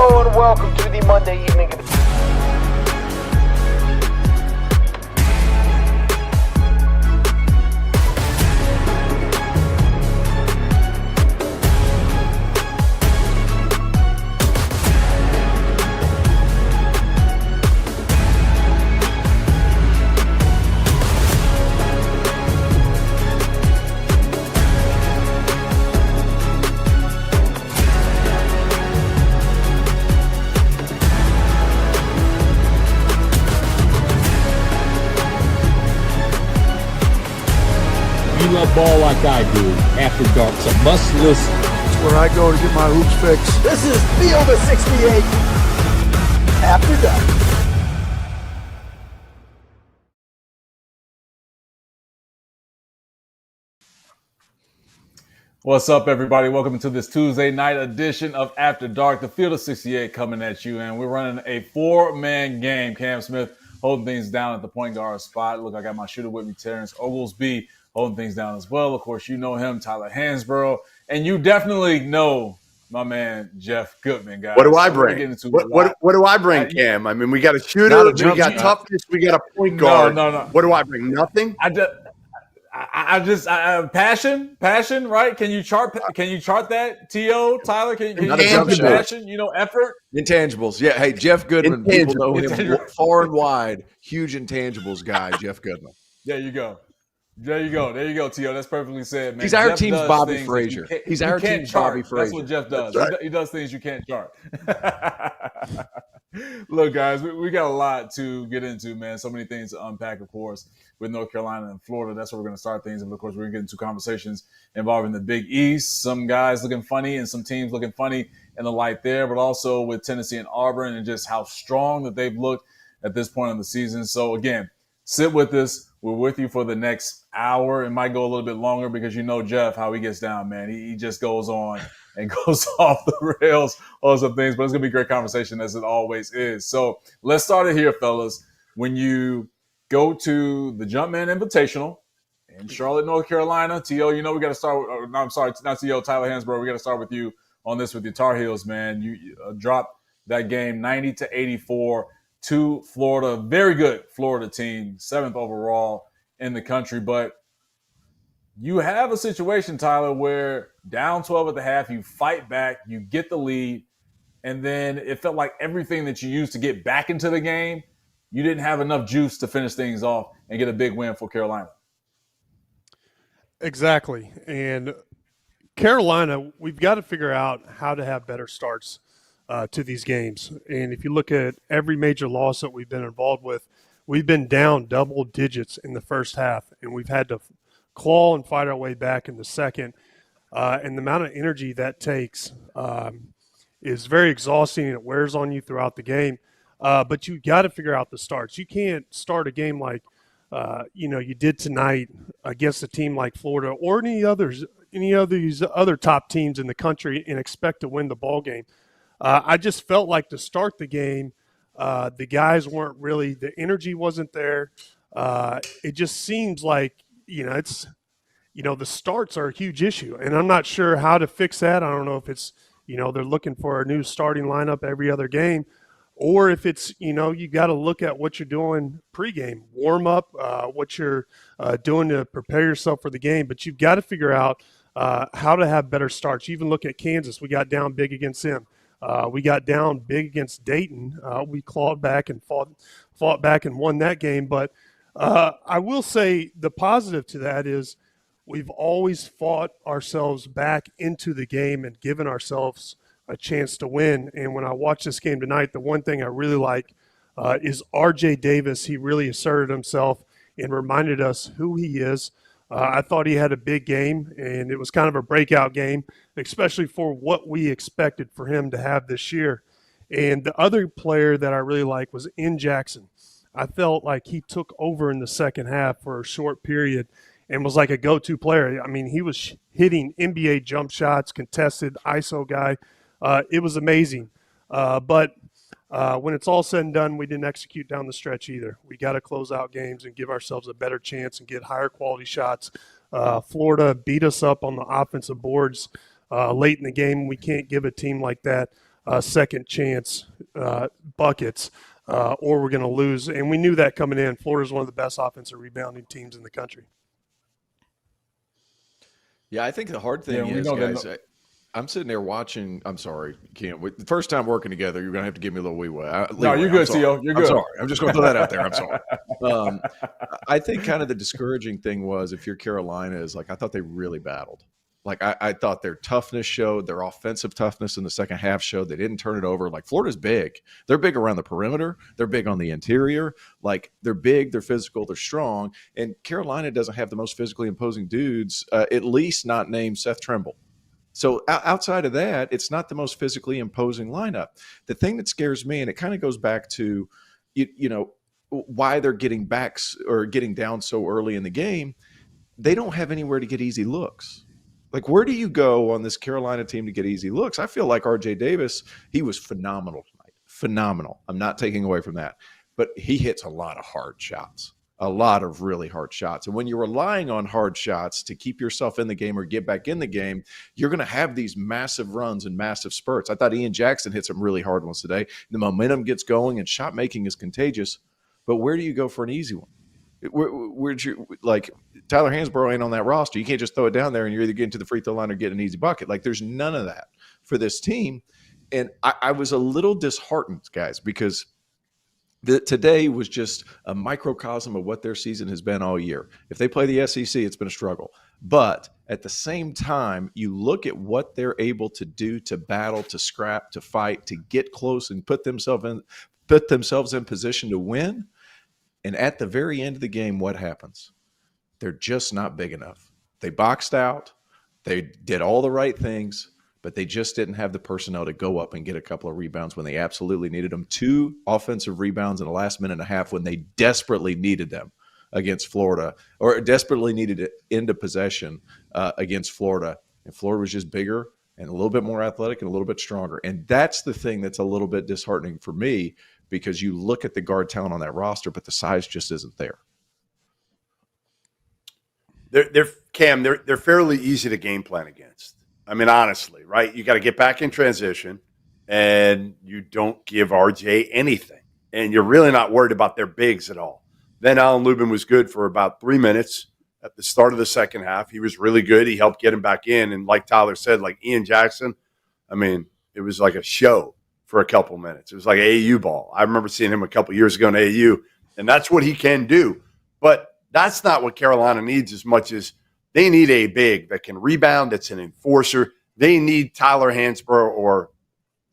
Hello and welcome to the Monday evening. Love ball like I do. After Dark's a must listen. That's where I go to get my hoops fixed. This is Field of 68 After Dark. What's up, everybody? Welcome to this Tuesday night edition of After Dark. The Field of 68 coming at you, and we're running a four-man game. Cam Smith holding things down at the point guard spot. Look, I got my shooter with me, Terrence. Oglesby holding things down as well. Of course, you know him, Tyler Hansbrough. And you definitely know my man, Jeff Goodman, guys. What do I bring? What do I bring, Cam? I mean, we got a shooter, we got toughness, we got a point guard. No. What do I bring? Nothing? I just passion, right? Can you chart that, T.O., Tyler? Can you passion, effort? Intangibles. Yeah. Hey, Jeff Goodman. People know him far and wide. Huge intangibles guy, Jeff Goodman. There you go, T.O. That's perfectly said, man. He's our team's Bobby Frazier. He's our team's Bobby Frazier. That's what Jeff does. Right. He does things you can't chart. Look, guys, we got a lot to get into, man. So many things to unpack, of course, with North Carolina and Florida. That's where we're going to start things. And, of course, we're going to get into conversations involving the Big East, some guys looking funny and some teams looking funny in the light there, but also with Tennessee and Auburn and just how strong that they've looked at this point in the season. So, again, sit with us. We're with you for the next hour. It might go a little bit longer because you know Jeff, how he gets down, man. He just goes on and goes off the rails on some things, but it's going to be a great conversation as it always is. So let's start it here, fellas. When you go to the Jumpman Invitational in Charlotte, North Carolina, T.O., we got to start with, no, I'm sorry, not T.O., Tyler Hansbrough. We got to start with you on this with your Tar Heels, man. You dropped that game 90-84 to Florida. Very good Florida team, 7th overall in the country. But you have a situation, Tyler, where down 12 at the half, you fight back, you get the lead, and then it felt like everything that you used to get back into the game, you didn't have enough juice to finish things off and get a big win for Carolina. Exactly. And Carolina, we've got to figure out how to have better starts to these games. And if you look at every major loss that we've been involved with, we've been down double digits in the first half, and we've had to claw and fight our way back in the second. And the amount of energy that takes is very exhausting, and it wears on you throughout the game. But you got to figure out the starts. You can't start a game like you did tonight against a team like Florida or any of these other top teams in the country and expect to win the ball game. I just felt like to start the game, the guys weren't really – the energy wasn't there. It just seems like, the starts are a huge issue, and I'm not sure how to fix that. I don't know if it's, they're looking for a new starting lineup every other game, or if it's, you got to look at what you're doing pregame, warm up, what you're doing to prepare yourself for the game. But you've got to figure out how to have better starts. You even look at Kansas. We got down big against them. We got down big against Dayton. We clawed back and fought back and won that game. But I will say the positive to that is we've always fought ourselves back into the game and given ourselves a chance to win. And when I watch this game tonight, the one thing I really like is R.J. Davis. He really asserted himself and reminded us who he is. I thought he had a big game, and it was kind of a breakout game, especially for what we expected for him to have this year. And the other player that I really like was N. Jackson. I felt like he took over in the second half for a short period and was like a go-to player. I mean, he was hitting NBA jump shots, contested, ISO guy. It was amazing. But when it's all said and done, we didn't execute down the stretch either. We got to close out games and give ourselves a better chance and get higher quality shots. Florida beat us up on the offensive boards late in the game. We can't give a team like that second chance buckets, or we're going to lose. And we knew that coming in. Florida's one of the best offensive rebounding teams in the country. Yeah, I think the hard thing is, guys, I'm sitting there watching. I'm sorry, Cam. The first time working together, you're going to have to give me a little leeway. No, you're good, CO. You're good. I'm sorry. I'm just going to throw that out there. I'm sorry. I think kind of the discouraging thing was, if you're Carolina, is like I thought they really battled. Like I thought their toughness showed, their offensive toughness in the second half showed. They didn't turn it over. Like Florida's big. They're big around the perimeter. They're big on the interior. Like they're big, they're physical, they're strong. And Carolina doesn't have the most physically imposing dudes, at least not named Seth Trimble. So outside of that, it's not the most physically imposing lineup. The thing that scares me, and it kind of goes back to, you know, why they're getting backs or getting down so early in the game, they don't have anywhere to get easy looks. Like, where do you go on this Carolina team to get easy looks? I feel like R.J. Davis, he was phenomenal tonight. Phenomenal. I'm not taking away from that. But he hits a lot of hard shots, a lot of really hard shots. And when you're relying on hard shots to keep yourself in the game or get back in the game, you're going to have these massive runs and massive spurts. I thought Ian Jackson hit some really hard ones today. The momentum gets going and shot making is contagious. But where do you go for an easy one? Where'd you, like, Tyler Hansbrough ain't on that roster. You can't just throw it down there and you're either getting to the free throw line or get an easy bucket. Like, there's none of that for this team. And I was a little disheartened, guys, because today was just a microcosm of what their season has been all year. If they play the SEC, it's been a struggle. But at the same time, you look at what they're able to do to battle, to scrap, to fight, to get close and put themselves in position to win. And at the very end of the game, what happens? They're just not big enough. They boxed out. They did all the right things, but they just didn't have the personnel to go up and get a couple of rebounds when they absolutely needed them. 2 offensive rebounds in the last minute and a half when they desperately needed them against Florida, or desperately needed it into possession against Florida. And Florida was just bigger and a little bit more athletic and a little bit stronger. And that's the thing that's a little bit disheartening for me, because you look at the guard talent on that roster, but the size just isn't there. They're fairly easy to game plan against. I mean, honestly, right? You got to get back in transition, and you don't give RJ anything. And you're really not worried about their bigs at all. Then Alan Lubin was good for about 3 minutes at the start of the second half. He was really good. He helped get him back in. And like Tyler said, like Ian Jackson, I mean, it was like a show for a couple minutes. It was like AAU ball. I remember seeing him a couple years ago in AAU, and that's what he can do. But that's not what Carolina needs as much as they need a big that can rebound, that's an enforcer. They need Tyler Hansbrough, or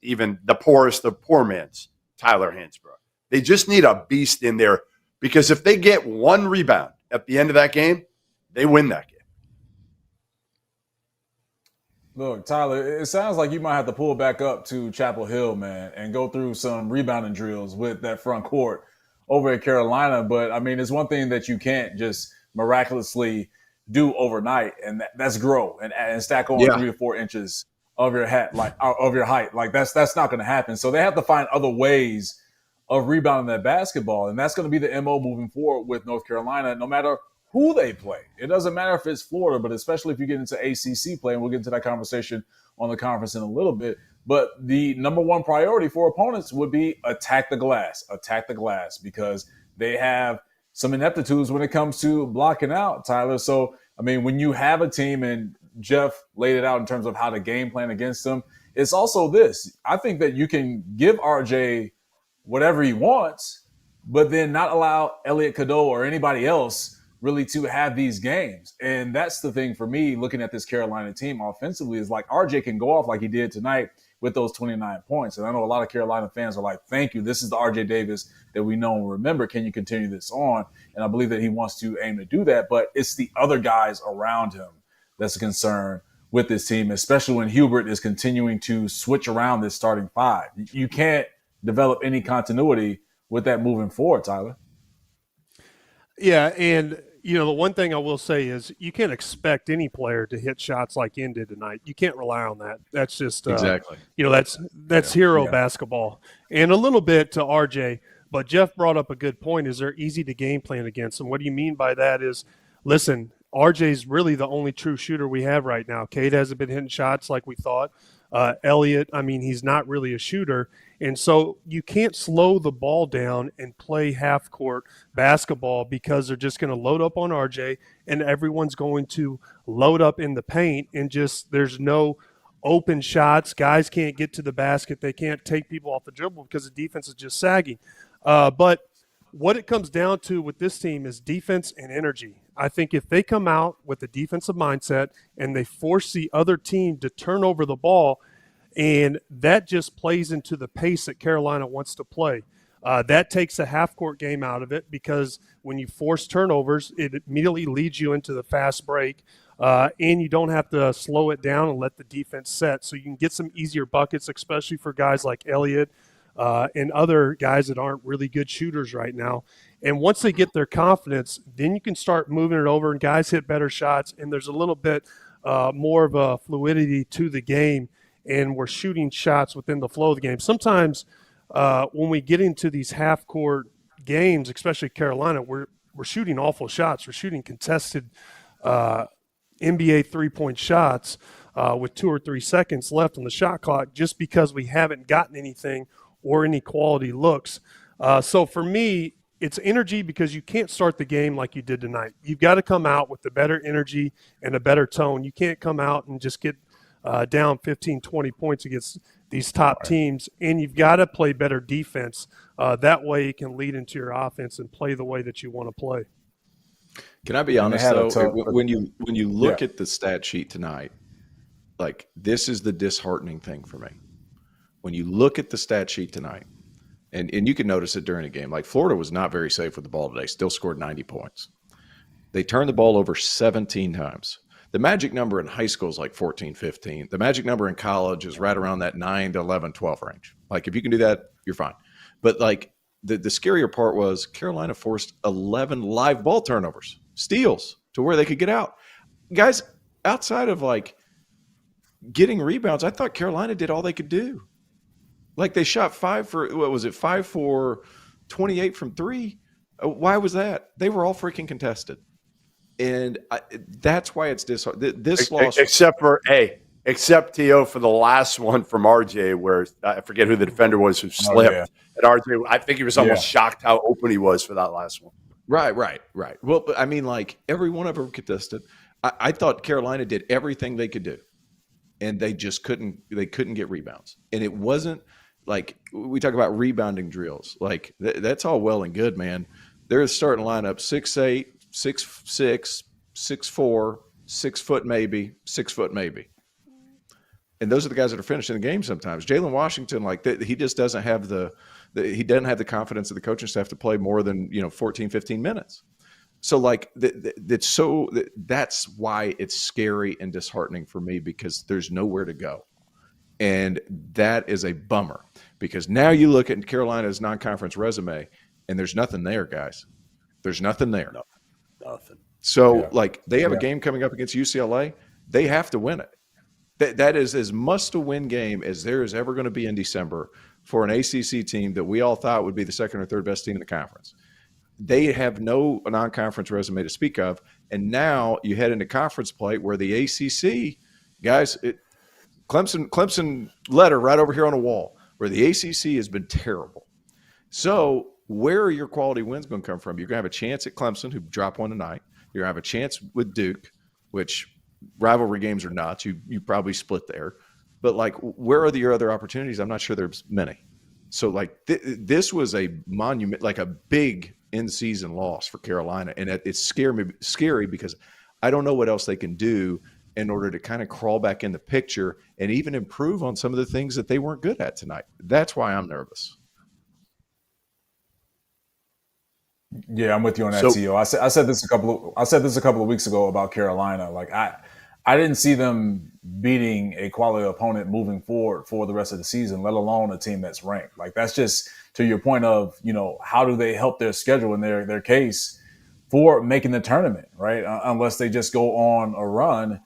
even the poorest of poor man's Tyler Hansbrough. They just need a beast in there, because if they get one rebound at the end of that game, they win that game. Look, Tyler, it sounds like you might have to pull back up to Chapel Hill, man, and go through some rebounding drills with that front court over at Carolina. But, I mean, it's one thing that you can't just miraculously do overnight, and that's grow and stack on 3 to 4 inches of your height. Like, that's not going to happen. So they have to find other ways of rebounding that basketball, and that's going to be the MO moving forward with North Carolina, no matter who they play. It doesn't matter if it's Florida, but especially if you get into ACC play, and we'll get into that conversation on the conference in a little bit. But the number one priority for opponents would be attack the glass, because they have some ineptitudes when it comes to blocking out, Tyler. So, I mean, when you have a team, and Jeff laid it out in terms of how to game plan against them, it's also this. I think that you can give RJ whatever he wants, but then not allow Elliot Cadeau or anybody else really to have these games. And that's the thing for me, looking at this Carolina team offensively, is like RJ can go off like he did tonight with those 29 points. And I know a lot of Carolina fans are like, thank you. This is the RJ Davis that we know and remember. Can you continue this on? And I believe that he wants to aim to do that. But it's the other guys around him that's a concern with this team, especially when Hubert is continuing to switch around this starting 5. You can't develop any continuity with that moving forward, Tyler. Yeah, and you know, the one thing I will say is you can't expect any player to hit shots like Ian did tonight. You can't rely on that. That's just exactly. You know, that's hero basketball. And a little bit to RJ, but Jeff brought up a good point. Is they're easy to game plan against. And what do you mean by that is, listen, RJ's really the only true shooter we have right now. Cade hasn't been hitting shots like we thought. Elliott, I mean, he's not really a shooter. And so you can't slow the ball down and play half-court basketball because they're just going to load up on RJ and everyone's going to load up in the paint and just there's no open shots. Guys can't get to the basket. They can't take people off the dribble because the defense is just sagging. But what it comes down to with this team is defense and energy. I think if they come out with a defensive mindset and they force the other team to turn over the ball, and that just plays into the pace that Carolina wants to play. That takes a half-court game out of it because when you force turnovers, it immediately leads you into the fast break, and you don't have to slow it down and let the defense set. So you can get some easier buckets, especially for guys like Elliott and other guys that aren't really good shooters right now. And once they get their confidence, then you can start moving it over and guys hit better shots, and there's a little bit more of a fluidity to the game, and we're shooting shots within the flow of the game. Sometimes when we get into these half-court games, especially Carolina, we're shooting awful shots. We're shooting contested NBA three-point shots with 2 or 3 seconds left on the shot clock just because we haven't gotten anything or any quality looks. So for me, it's energy because you can't start the game like you did tonight. You've got to come out with a better energy and a better tone. You can't come out and just get down 15, 20 points against these top teams, and you've got to play better defense. That way it can lead into your offense and play the way that you want to play. Can I be honest, though? When you look at the stat sheet tonight, like this is the disheartening thing for me. When you look at the stat sheet tonight, and you can notice it during a game, like Florida was not very safe with the ball today, still scored 90 points. They turned the ball over 17 times. The magic number in high school is like 14, 15. The magic number in college is right around that 9 to 11, 12 range. Like if you can do that, you're fine. But like the scarier part was Carolina forced 11 live ball turnovers, steals to where they could get out. Guys, outside of like getting rebounds, I thought Carolina did all they could do. Like they shot 5 for 28 from 3. Why was that? They were all freaking contested. And that's why it's this loss. Except T.O. for the last one from RJ, where I forget who the defender was who slipped. And RJ, I think he was almost shocked how open he was for that last one. Right. Well, but I mean, like every one of them contested. I thought Carolina did everything they could do, and they just couldn't. They couldn't get rebounds, and it wasn't like we talk about rebounding drills. Like that's all well and good, man. They're starting lineup 6'8". 6'6", 6'4", 6 foot maybe, 6 foot maybe. And those are the guys that are finishing the game sometimes. Jalen Washington, like he just doesn't have he doesn't have the confidence of the coaching staff to play more than 14, 15 minutes. So like that's why it's scary and disheartening for me because there's nowhere to go. And that is a bummer because now you look at Carolina's non-conference resume and there's nothing there, guys. There's nothing there. No. Nothing. So, like, they have a game coming up against UCLA. They have to win it. That is as must-to-win game as there is ever going to be in December for an ACC team that we all thought would be the second or third best team in the conference. They have no non-conference resume to speak of, and now you head into conference play where the ACC, guys, Clemson letter right over here on a wall, where the ACC has been terrible. So, where are your quality wins going to come from? You're going to have a chance at Clemson, who dropped one tonight. You're going to have a chance with Duke, which rivalry games are not. You probably split there. But, like, where are your other opportunities? I'm not sure there's many. So, like, this was a monument, like a big in-season loss for Carolina. And it's scary because I don't know what else they can do in order to kind of crawl back in the picture and even improve on some of the things that they weren't good at tonight. That's why I'm nervous. Yeah, I'm with you on that, T.O. I said this a couple of weeks ago about Carolina. Like I didn't see them beating a quality opponent moving forward for the rest of the season, let alone a team that's ranked. Like that's just to your point of, how do they help their schedule and their case for making the tournament, right? Unless they just go on a run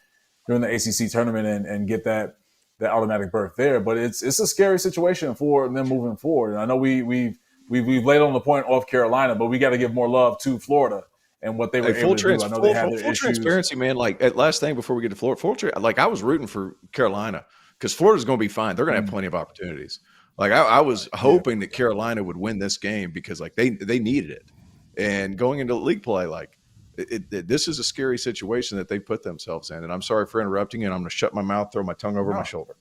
during the ACC tournament and get that automatic berth there. But it's a scary situation for them moving forward. And I know we've laid on the point of Carolina, but we got to give more love to Florida and what they were able to do. I know they had their issues. Transparency, man. Like last thing before we get to Florida, like I was rooting for Carolina because Florida's going to be fine. They're going to have plenty of opportunities. Like I was hoping that Carolina would win this game because like they needed it. And going into league play, like this is a scary situation that they put themselves in. And I'm sorry for interrupting you. And I'm going to shut my mouth, throw my tongue over my shoulder.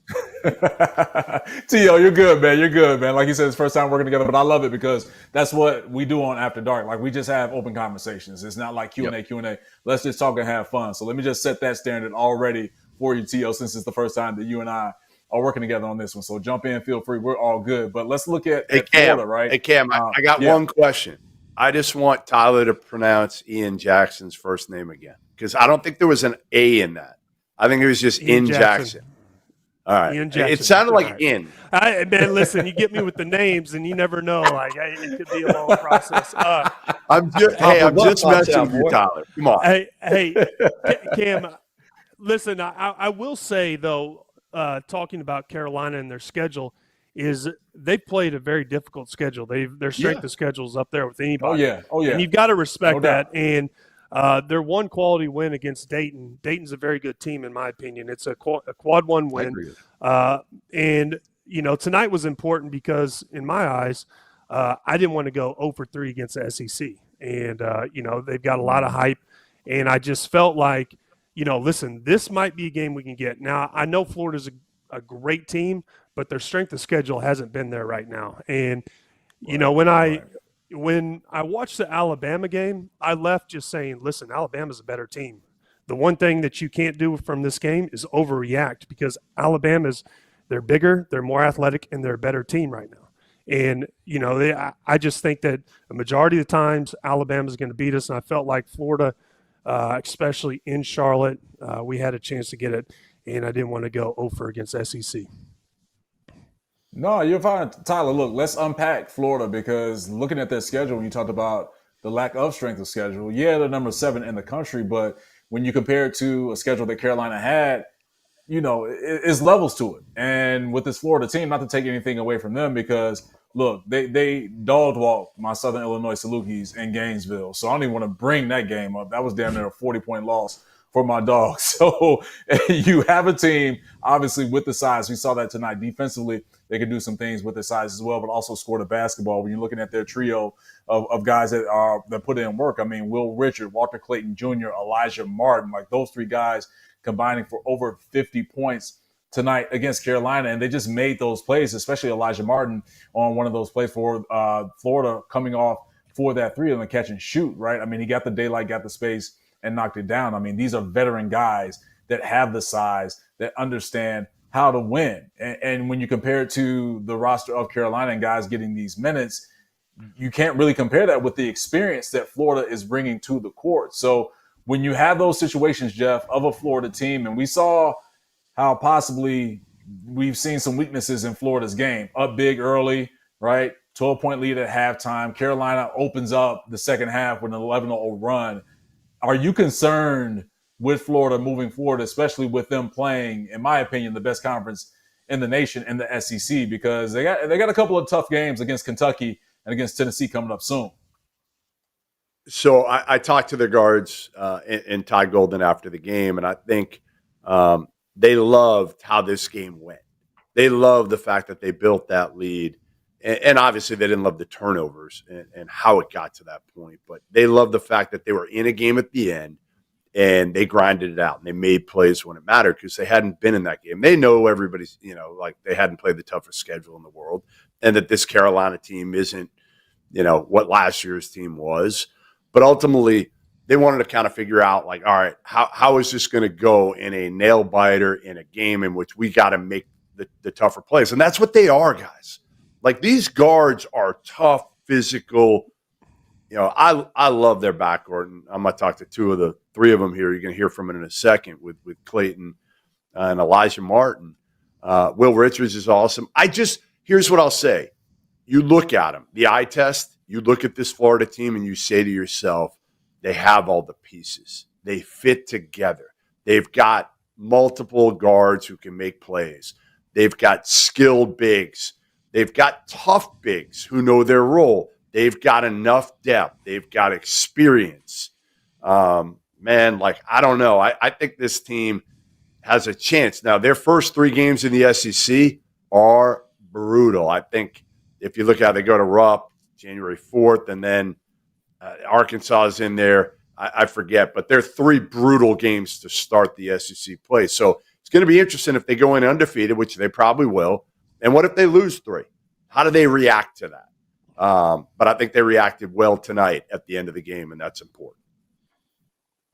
T.O., you're good, man. You're good, man. Like you said, it's first time working together, but I love it because that's what we do on After Dark. Like we just have open conversations. It's not like Q&A. Let's just talk and have fun. So let me just set that standard already for you, T.O., since it's the first time that you and I are working together on this one. So jump in, feel free. We're all good. But let's look at Florida, right? Hey, Cam, I got one question. I just want Tyler to pronounce Ian Jackson's first name again because I don't think there was an A in that. I think it was just Ian Jackson. All right. Ian Jackson. It sounded like In. Man, listen, you get me with the names, and you never know. Like it could be a long process. I'm just messing with you, Tyler. Come on. Hey, Cam. Listen, I will say though, talking about Carolina and their schedule, is they've played a very difficult schedule. Their strength of schedule is up there with anybody. Oh yeah. And you've got to respect that. And their one quality win against Dayton. Dayton's a very good team in my opinion. It's a quad one win. And tonight was important because in my eyes, I didn't want to go 0 for 3 against the SEC. And they've got a lot of hype, and I just felt like, listen, this might be a game we can get. Now I know Florida's a great team, but their strength of schedule hasn't been there right now. And, when I watched the Alabama game, I left just saying, listen, Alabama's a better team. The one thing that you can't do from this game is overreact because they're bigger, they're more athletic, and they're a better team right now. And, I just think that a majority of the times Alabama's going to beat us. And I felt like Florida, especially in Charlotte, we had a chance to get it. And I didn't want to go 0 for against SEC. No, you're fine. Tyler, look, let's unpack Florida because looking at their schedule, when you talked about the lack of strength of schedule, they're number 7 in the country, but when you compare it to a schedule that Carolina had, it's levels to it. And with this Florida team, not to take anything away from them because, look, they dog-walked my Southern Illinois Salukis in Gainesville, so I don't even want to bring that game up. That was damn near a 40-point loss for my Dogs. So you have a team, obviously, with the size. We saw that tonight defensively. They can do some things with their size as well, but also score the basketball. When you're looking at their trio of guys that put in work, I mean, Will Richard, Walter Clayton Jr., Elijah Martin, like those 3 guys combining for over 50 points tonight against Carolina, and they just made those plays, especially Elijah Martin on one of those plays for Florida coming off for that 3 on the catch and shoot, right? I mean, he got the daylight, got the space, and knocked it down. I mean, these are veteran guys that have the size, that understand how to win. And when you compare it to the roster of Carolina and guys getting these minutes, you can't really compare that with the experience that Florida is bringing to the court. So when you have those situations, Jeff, of a Florida team, and we saw how possibly we've seen some weaknesses in Florida's game, up big early, right? 12-point lead at halftime. Carolina opens up the second half with an 11-0 run. Are you concerned with Florida moving forward, especially with them playing, in my opinion, the best conference in the nation in the SEC? Because they got a couple of tough games against Kentucky and against Tennessee coming up soon. So I talked to the guards and Ty Golden after the game, and I think they loved how this game went. They loved the fact that they built that lead. And obviously they didn't love the turnovers and how it got to that point. But they loved the fact that they were in a game at the end and they grinded it out and they made plays when it mattered because they hadn't been in that game. They know everybody's, like they hadn't played the toughest schedule in the world and that this Carolina team isn't, what last year's team was. But ultimately, they wanted to kind of figure out, like, all right, how is this going to go in a nail biter in a game in which we got to make the tougher plays? And that's what they are, guys. Like, these guards are tough, physical. I love their backcourt, and I'm going to talk to 2 of the 3 of them here. You're going to hear from it in a second with Clayton and Elijah Martin. Will Richards is awesome. Here's what I'll say. You look at them, the eye test, you look at this Florida team, and you say to yourself, they have all the pieces. They fit together. They've got multiple guards who can make plays. They've got skilled bigs. They've got tough bigs who know their role. They've got enough depth. They've got experience. I don't know. I think this team has a chance. Now, their first 3 games in the SEC are brutal. I think if you look how they go to Rupp January 4th, and then Arkansas is in there. I forget, but they're 3 brutal games to start the SEC play. So it's going to be interesting if they go in undefeated, which they probably will. And what if they lose 3? How do they react to that? But I think they reacted well tonight at the end of the game, and that's important.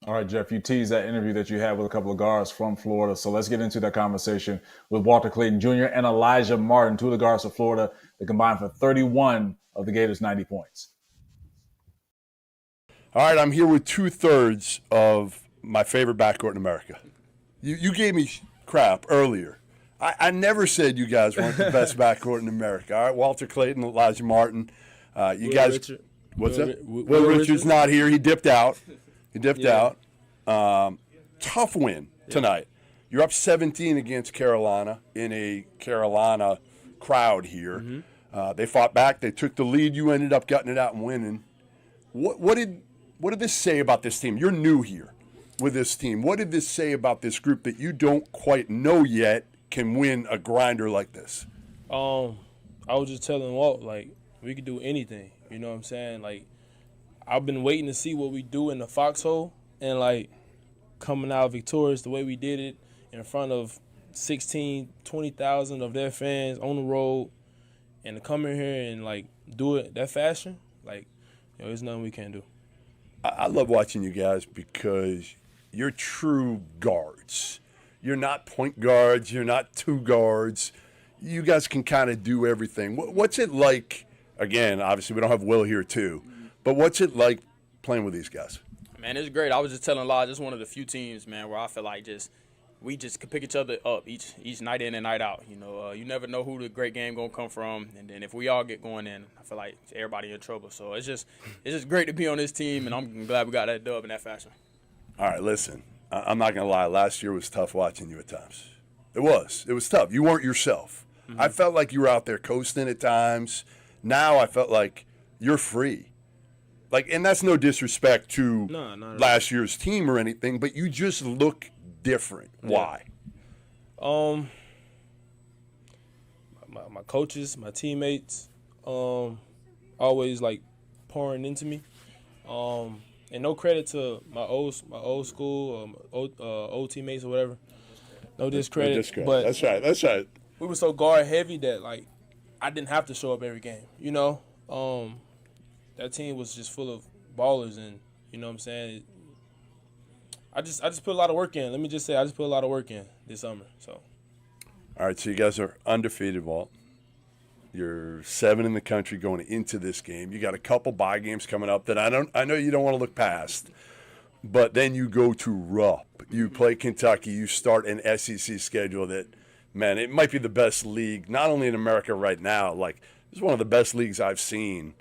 All right, Jeff, you teased that interview that you had with a couple of guards from Florida. So let's get into that conversation with Walter Clayton Jr. and Alijah Martin, 2 of the guards of Florida that combined for 31 of the Gators' 90 points. All right, I'm here with 2/3 of my favorite backcourt in America. You gave me crap earlier. I never said you guys weren't the best backcourt in America. All right, Walter Clayton, Alijah Martin. You guys, Richard. what's that? Will Richard's not here. He dipped out. Tough win tonight. You're up 17 against Carolina in a Carolina crowd here. They fought back. They took the lead. You ended up getting it out and winning. What did this say about this team? You're new here with this team. What did this say about this group that you don't quite know yet can win a grinder like this? I was just telling Walt, like, we could do anything. You know what I'm saying? Like, I've been waiting to see what we do in the foxhole, and, like, coming out victorious the way we did it in front of 20,000 of their fans on the road, and to come in here and, like, do it that fashion, like, there's nothing we can't do. I love watching you guys because you're true guards. You're not point guards. You're not 2 guards. You guys can kind of do everything. What's it like? Again, obviously we don't have Will here too, but what's it like playing with these guys? Man, it's great. I was just telling Lodge, it's one of the few teams, man, where I feel like we just could pick each other up each night in and night out. You know, you never know who the great game gonna come from, and then if we all get going in, I feel like everybody in trouble. So it's just great to be on this team, and I'm glad we got that dub in that fashion. All right, listen, I'm not gonna lie. Last year was tough watching you at times. It was tough. You weren't yourself. I felt like you were out there coasting at times. Now I felt like you're free. Like, and that's no disrespect to last year's team or anything, but you just look different. Why? My coaches, my teammates, always like pouring into me. And no credit to my old school, old teammates or whatever. No discredit. But that's right. We were so guard heavy that, like, I didn't have to show up every game. You know, that team was just full of ballers, and you know what I'm saying. I just put a lot of work in. Let me just say, I just put a lot of work in this summer. So. All right, so you guys are undefeated, Walt. You're 7 in the country going into this game. You got a couple bye games coming up that I know you don't want to look past, but then you go to Rupp. You play Kentucky. You start an SEC schedule that, man, it might be the best league, not only in America right now. Like, this is one of the best leagues I've seen,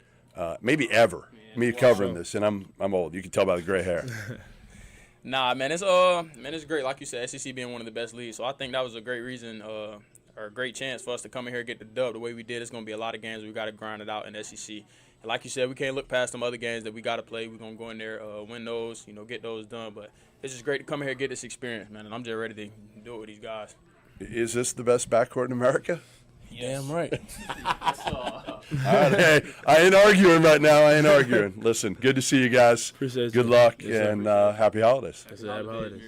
maybe ever. Me covering this, and I'm old. You can tell by the gray hair. Nah, man, it's great. Like you said, SEC being one of the best leagues. So I think that was a great reason or a great chance for us to come in here and get the dub the way we did. It's going to be a lot of games we got to grind it out in SEC. And like you said, we can't look past some other games that we got to play. We're going to go in there, win those, get those done. But it's just great to come in here and get this experience, man. And I'm just ready to do it with these guys. Is this the best backcourt in America? Yes. Damn right. All right, hey, I ain't arguing right now. I ain't arguing. Listen, good to see you guys. Appreciate good you. luck, Yes, and happy holidays. Happy holidays.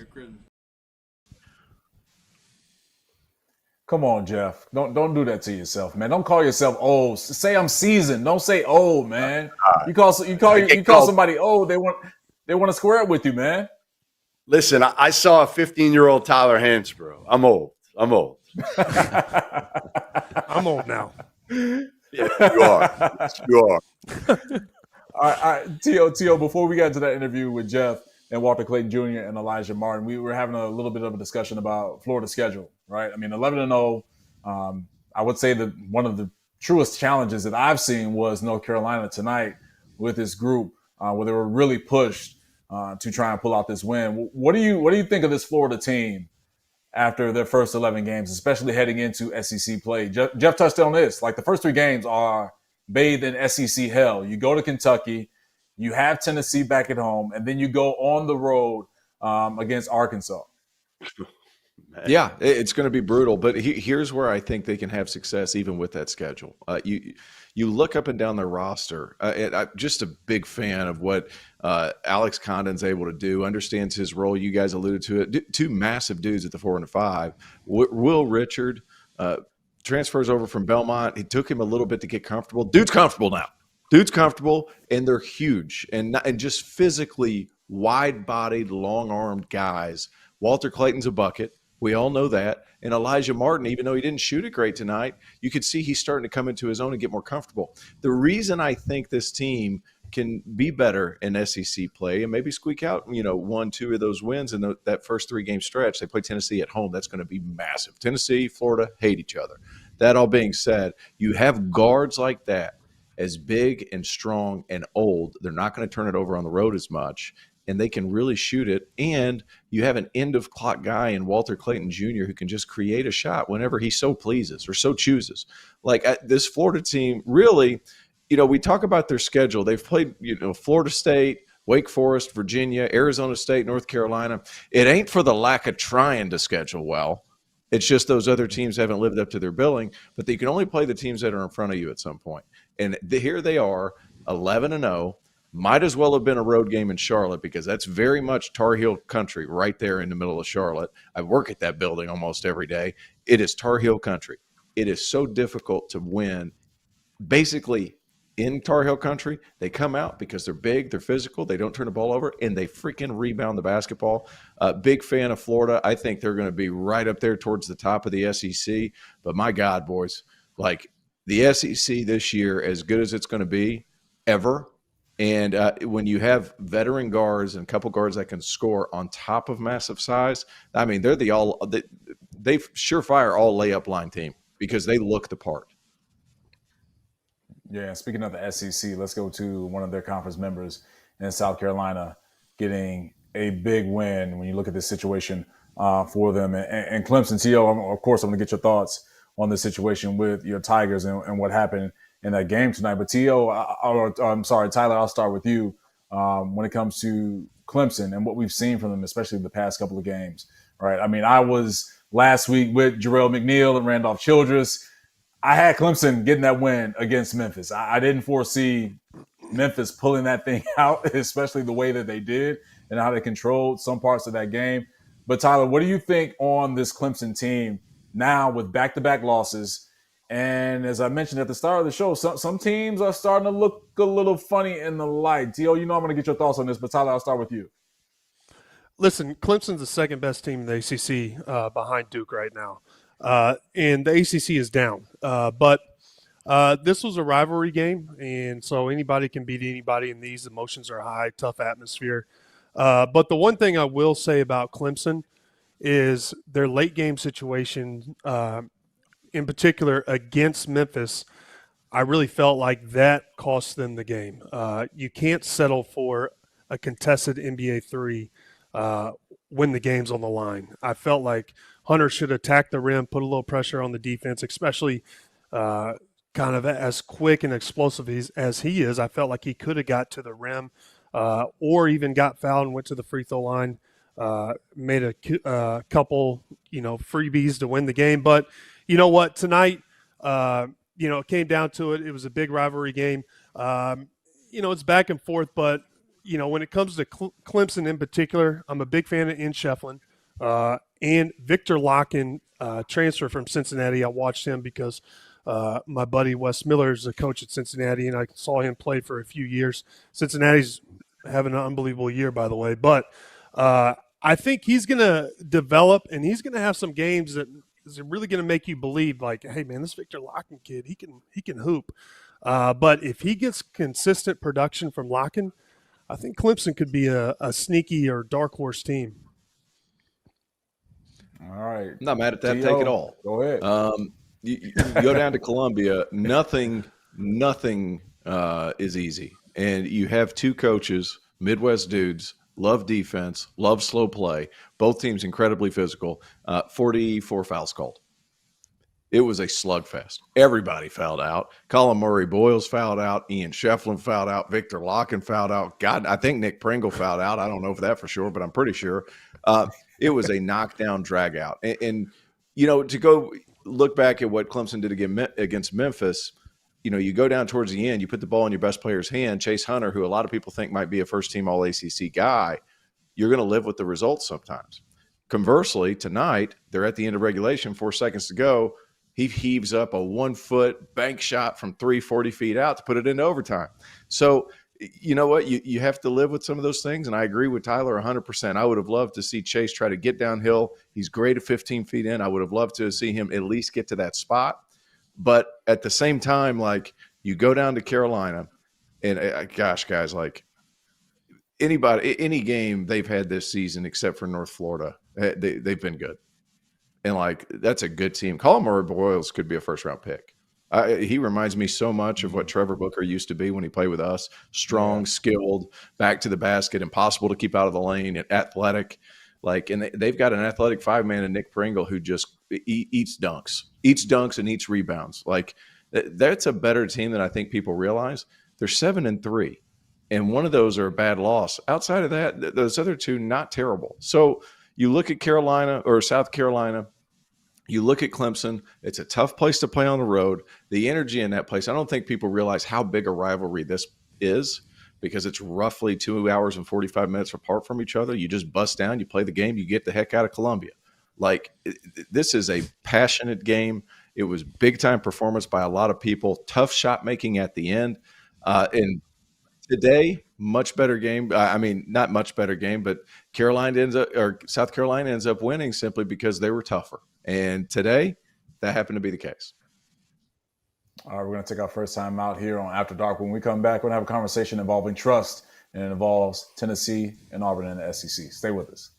Come on, Jeff. Don't do that to yourself, man. Don't call yourself old. Say I'm seasoned. Don't say old, man. You call somebody old, they want to square up with you, man. Listen, I saw a 15-year-old Tyler Hansbrough. I'm old. I'm old now. Yeah, you are. Yes, you are. All right, T.O., before we got to that interview with Jeff and Walter Clayton Jr. and Alijah Martin, we were having a little bit of a discussion about Florida's schedule, right? I mean, 11-0, I would say that one of the truest challenges that I've seen was North Carolina tonight with this group, where they were really pushed to try and pull out this win. What do you think of this Florida team after their first 11 games, especially heading into SEC play? Jeff touched on this. Like, the first 3 games are bathed in SEC hell. You go to Kentucky, you have Tennessee back at home, and then you go on the road against Arkansas. Yeah, it's going to be brutal, but here's where I think they can have success even with that schedule. You look up and down their roster. I'm just a big fan of what Alex Condon's able to do. Understands his role. You guys alluded to it. Two massive dudes at the 4 and 5. Will Richard transfers over from Belmont. It took him a little bit to get comfortable. Dude's comfortable now. Dude's comfortable, and they're huge and just physically wide-bodied, long-armed guys. Walter Clayton's a bucket. We all know that. And Elijah Martin, even though he didn't shoot it great tonight, you could see he's starting to come into his own and get more comfortable. The reason I think this team can be better in SEC play and maybe squeak out, 1, 2 of those wins in that first 3-game stretch. They play Tennessee at home. That's going to be massive. Tennessee, Florida hate each other. That all being said, you have guards like that, as big and strong and old. They're not going to turn it over on the road as much. And they can really shoot it. And you have an end-of-clock guy in Walter Clayton Jr. who can just create a shot whenever he so pleases or so chooses. Like this Florida team, really, we talk about their schedule. They've played, Florida State, Wake Forest, Virginia, Arizona State, North Carolina. It ain't for the lack of trying to schedule well. It's just those other teams haven't lived up to their billing. But they can only play the teams that are in front of you at some point. And here they are, 11-0. Might as well have been a road game in Charlotte because that's very much Tar Heel country right there in the middle of Charlotte. I work at that building almost every day. It is Tar Heel country. It is so difficult to win basically in Tar Heel country. They come out because they're big, they're physical, they don't turn the ball over, and they freaking rebound the basketball. Big fan of Florida. I think they're going to be right up there towards the top of the SEC. But my God, boys, like the SEC this year, as good as it's going to be ever, and when you have veteran guards and a couple guards that can score on top of massive size, I mean, they're they surefire all layup line team because they look the part. Yeah, speaking of the SEC, let's go to one of their conference members in South Carolina getting a big win when you look at this situation for them. And Clemson, T.O., of course, I'm going to get your thoughts on this situation with your Tigers and what happened in that game tonight. But I'm sorry, Tyler, I'll start with you when it comes to Clemson and what we've seen from them, especially the past couple of games, right? I mean, I was last week with Jarrell McNeil and Randolph Childress. I had Clemson getting that win against Memphis. I didn't foresee Memphis pulling that thing out, especially the way that they did and how they controlled some parts of that game. But Tyler, what do you think on this Clemson team now with back-to-back losses? And as I mentioned at the start of the show, some teams are starting to look a little funny in the light. T.O., I'm going to get your thoughts on this, but Tyler, I'll start with you. Listen, Clemson's the second best team in the ACC behind Duke right now. And the ACC is down. But this was a rivalry game, and so anybody can beat anybody in these. Emotions are high, tough atmosphere. But the one thing I will say about Clemson is their late game situation in particular against Memphis, I really felt like that cost them the game. You can't settle for a contested NBA three when the game's on the line. I felt like Hunter should attack the rim, put a little pressure on the defense, especially kind of as quick and explosive as he is. I felt like he could have got to the rim or even got fouled and went to the free throw line, made a couple, freebies to win the game. But you know what? Tonight, it came down to it. It was a big rivalry game. It's back and forth, but, when it comes to Clemson in particular, I'm a big fan of Ian Shefflin and Victor Locken, transfer from Cincinnati. I watched him because my buddy Wes Miller is a coach at Cincinnati, and I saw him play for a few years. Cincinnati's having an unbelievable year, by the way. But I think he's going to develop, and he's going to have some games that is really going to make you believe, like, hey, man, this Victor Locken kid, he can hoop. But if he gets consistent production from Locken, I think Clemson could be a sneaky or dark horse team. All right. I'm not mad at that. Take it all. Go ahead. You go down to Columbia, nothing is easy. And you have two coaches, Midwest dudes, love defense, love slow play. Both teams incredibly physical. 44 fouls called. It was a slugfest. Everybody fouled out. Colin Murray-Boyles fouled out. Ian Shefflin fouled out. Victor Locken fouled out. God, I think Nick Pringle fouled out. I don't know for that for sure, but I'm pretty sure. It was a knockdown, drag out. And to go look back at what Clemson did against Memphis, you go down towards the end, you put the ball in your best player's hand, Chase Hunter, who a lot of people think might be a first-team All-ACC guy, you're going to live with the results sometimes. Conversely, tonight, they're at the end of regulation, 4 seconds to go. He heaves up a 1-foot bank shot from 340 feet out to put it into overtime. So, you know what? You have to live with some of those things, and I agree with Tyler 100%. I would have loved to see Chase try to get downhill. He's great at 15 feet in. I would have loved to see him at least get to that spot. But at the same time, like, you go down to Carolina, and gosh, guys, like, any game they've had this season except for North Florida, they've been good. And, like, that's a good team. Colin Murray-Boyles could be a first-round pick. He reminds me so much of what Trevor Booker used to be when he played with us. Strong, skilled, back to the basket, impossible to keep out of the lane, and athletic. Like, and they've got an athletic five-man in Nick Pringle who just eats dunks and eats rebounds. Like, that's a better team than I think people realize. They're 7-3, and one of those are a bad loss. Outside of that, those other two, not terrible. So you look at Carolina or South Carolina, you look at Clemson, it's a tough place to play on the road. The energy in that place, I don't think people realize how big a rivalry this is because it's roughly 2 hours and 45 minutes apart from each other. You just bust down, you play the game, you get the heck out of Columbia. Like, this is a passionate game. It was big-time performance by a lot of people, tough shot making at the end. And today, much better game. I mean, not much better game, but South Carolina ends up winning simply because they were tougher. And today, that happened to be the case. All right, we're going to take our first time out here on After Dark. When we come back, we're going to have a conversation involving trust, and it involves Tennessee and Auburn in the SEC. Stay with us.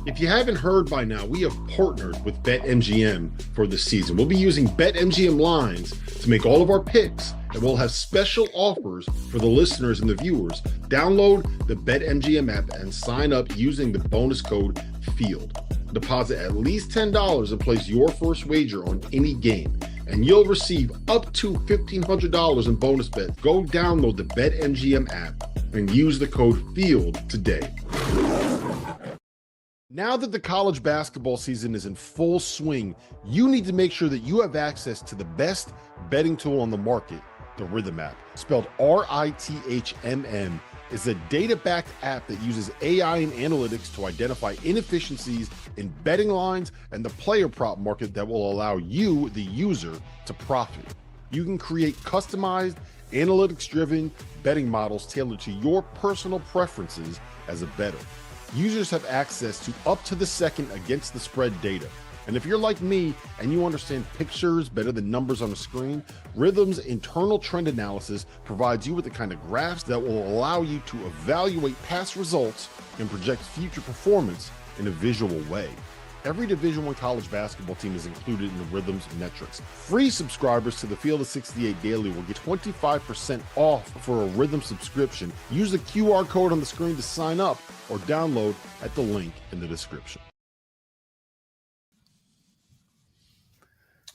If you haven't heard by now, we have partnered with BetMGM for the season. We'll be using BetMGM lines to make all of our picks, and we'll have special offers for the listeners and the viewers. Download the BetMGM app and sign up using the bonus code FIELD. Deposit at least $10 and place your first wager on any game, and you'll receive up to $1,500 in bonus bets. Go download the BetMGM app and use the code FIELD today. Now that the college basketball season is in full swing, you need to make sure that you have access to the best betting tool on the market, the Rhythm app. Spelled RITHMM, is a data-backed app that uses AI and analytics to identify inefficiencies in betting lines and the player prop market that will allow you, the user, to profit. You can create customized, analytics-driven betting models tailored to your personal preferences as a bettor. Users have access to up-to-the-second against-the-spread data. And if you're like me and you understand pictures better than numbers on a screen, Rhythm's internal trend analysis provides you with the kind of graphs that will allow you to evaluate past results and project future performance in a visual way. Every Division I college basketball team is included in the Rhythm's metrics. Free subscribers to the Field of 68 Daily will get 25% off for a Rhythm subscription. Use the QR code on the screen to sign up or download at the link in the description.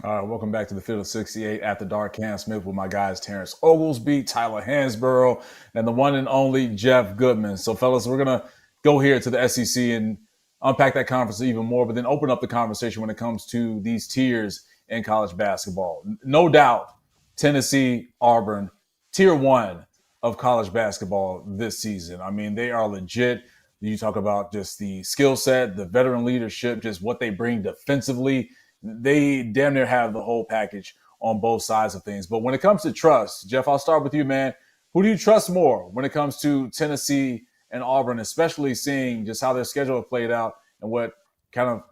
All right, welcome back to the Field of 68 After Dark. Cam Smith with my guys Terrence Oglesby, Tyler Hansbrough, and the one and only Jeff Goodman. So, fellas, we're going to go here to the SEC and unpack that conference even more, but then open up the conversation when it comes to these tiers in college basketball. No doubt, Tennessee, Auburn, tier one of college basketball this season. I mean, they are legit. You talk about just the skill set, the veteran leadership, just what they bring defensively. They damn near have the whole package on both sides of things. But when it comes to trust, Jeff, I'll start with you, man. Who do you trust more when it comes to Tennessee and Auburn, especially seeing just how their schedule has played out and what kind of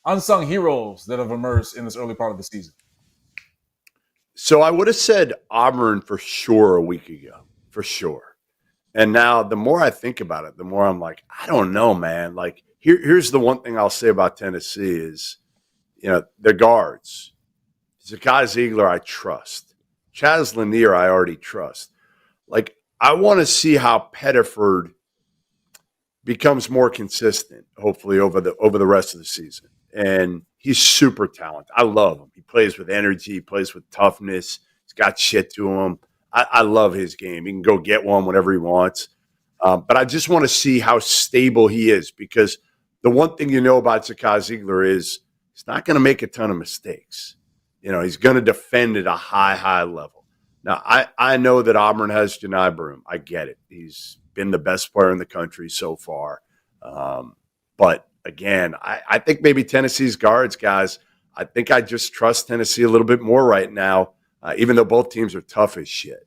unsung heroes that have emerged in this early part of the season? So I would have said Auburn for sure a week ago, for sure. And now the more I think about it, the more I'm like, I don't know, man. Like, here's the one thing I'll say about Tennessee is, you know, their guards. Zakai Ziegler, I trust. Chaz Lanier, I already trust. Like, I want to see how Pettiford becomes more consistent, hopefully, over the rest of the season. and he's super talented. I love him. He plays with energy. He plays with toughness. He's got shit to him. I love his game. He can go get one whenever he wants. But I just want to see how stable he is, because the one thing you know about Zakai Ziegler is he's not going to make a ton of mistakes. He's going to defend at a high level. Now, I know that Auburn has Johni Broome. I get it. He's been the best player in the country so far. But, again, I think maybe Tennessee's guards, guys, I think I just trust Tennessee a little bit more right now, even though both teams are tough as shit.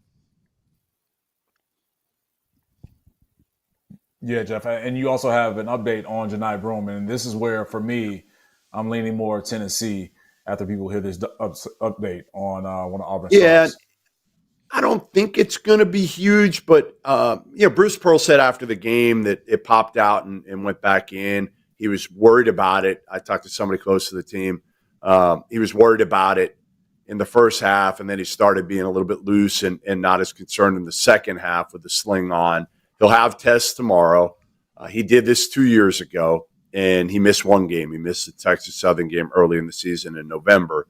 Yeah, Jeff, and you also have an update on Johni Broome, and this is where, for me, I'm leaning more Tennessee after people hear this update on one of Auburn's stars. I don't think it's going to be huge, but Bruce Pearl said after the game that it popped out and went back in. He was worried about it. I talked to somebody close to the team. He was worried about it in the first half, and then he started being a little bit loose and not as concerned in the second half with the sling on. He'll have tests tomorrow. He did this 2 years ago, and he missed one game. He missed the Texas Southern game early in the season in November.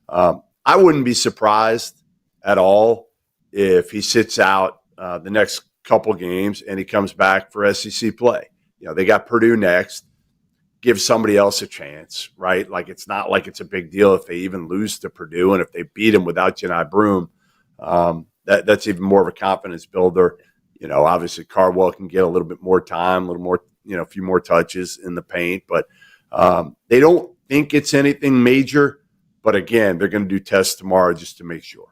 I wouldn't be surprised at all if he sits out the next couple games and he comes back for SEC play. They got Purdue next. Give somebody else a chance, right? Like, it's not like it's a big deal if they even lose to Purdue, and if they beat him without Johni Broome, that's even more of a confidence builder. Obviously Cardwell can get a little bit more time, a little more, a few more touches in the paint, but they don't think it's anything major. But again, they're going to do tests tomorrow just to make sure.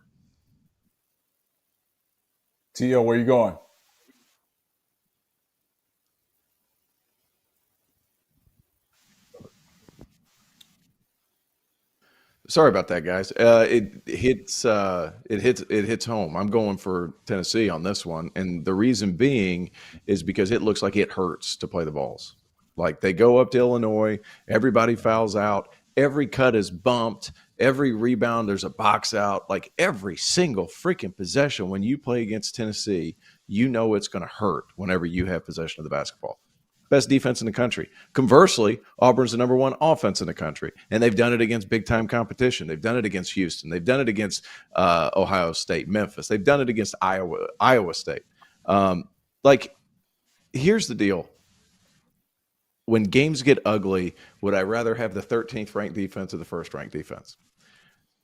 T.O., where you going? Sorry about that, guys. It hits home. I'm going for Tennessee on this one, and the reason being is because it looks like it hurts to play the Vols. Like, they go up to Illinois, everybody fouls out, every cut is bumped, every rebound there's a box out. Like, every single freaking possession when you play against Tennessee, it's going to hurt whenever you have possession of the basketball. Best defense in the country. Conversely, Auburn's the number one offense in the country, and they've done it against big-time competition. They've done it against Houston. They've done it against Ohio State, Memphis. They've done it against Iowa State. Here's the deal. When games get ugly, would I rather have the 13th ranked defense or the first ranked defense?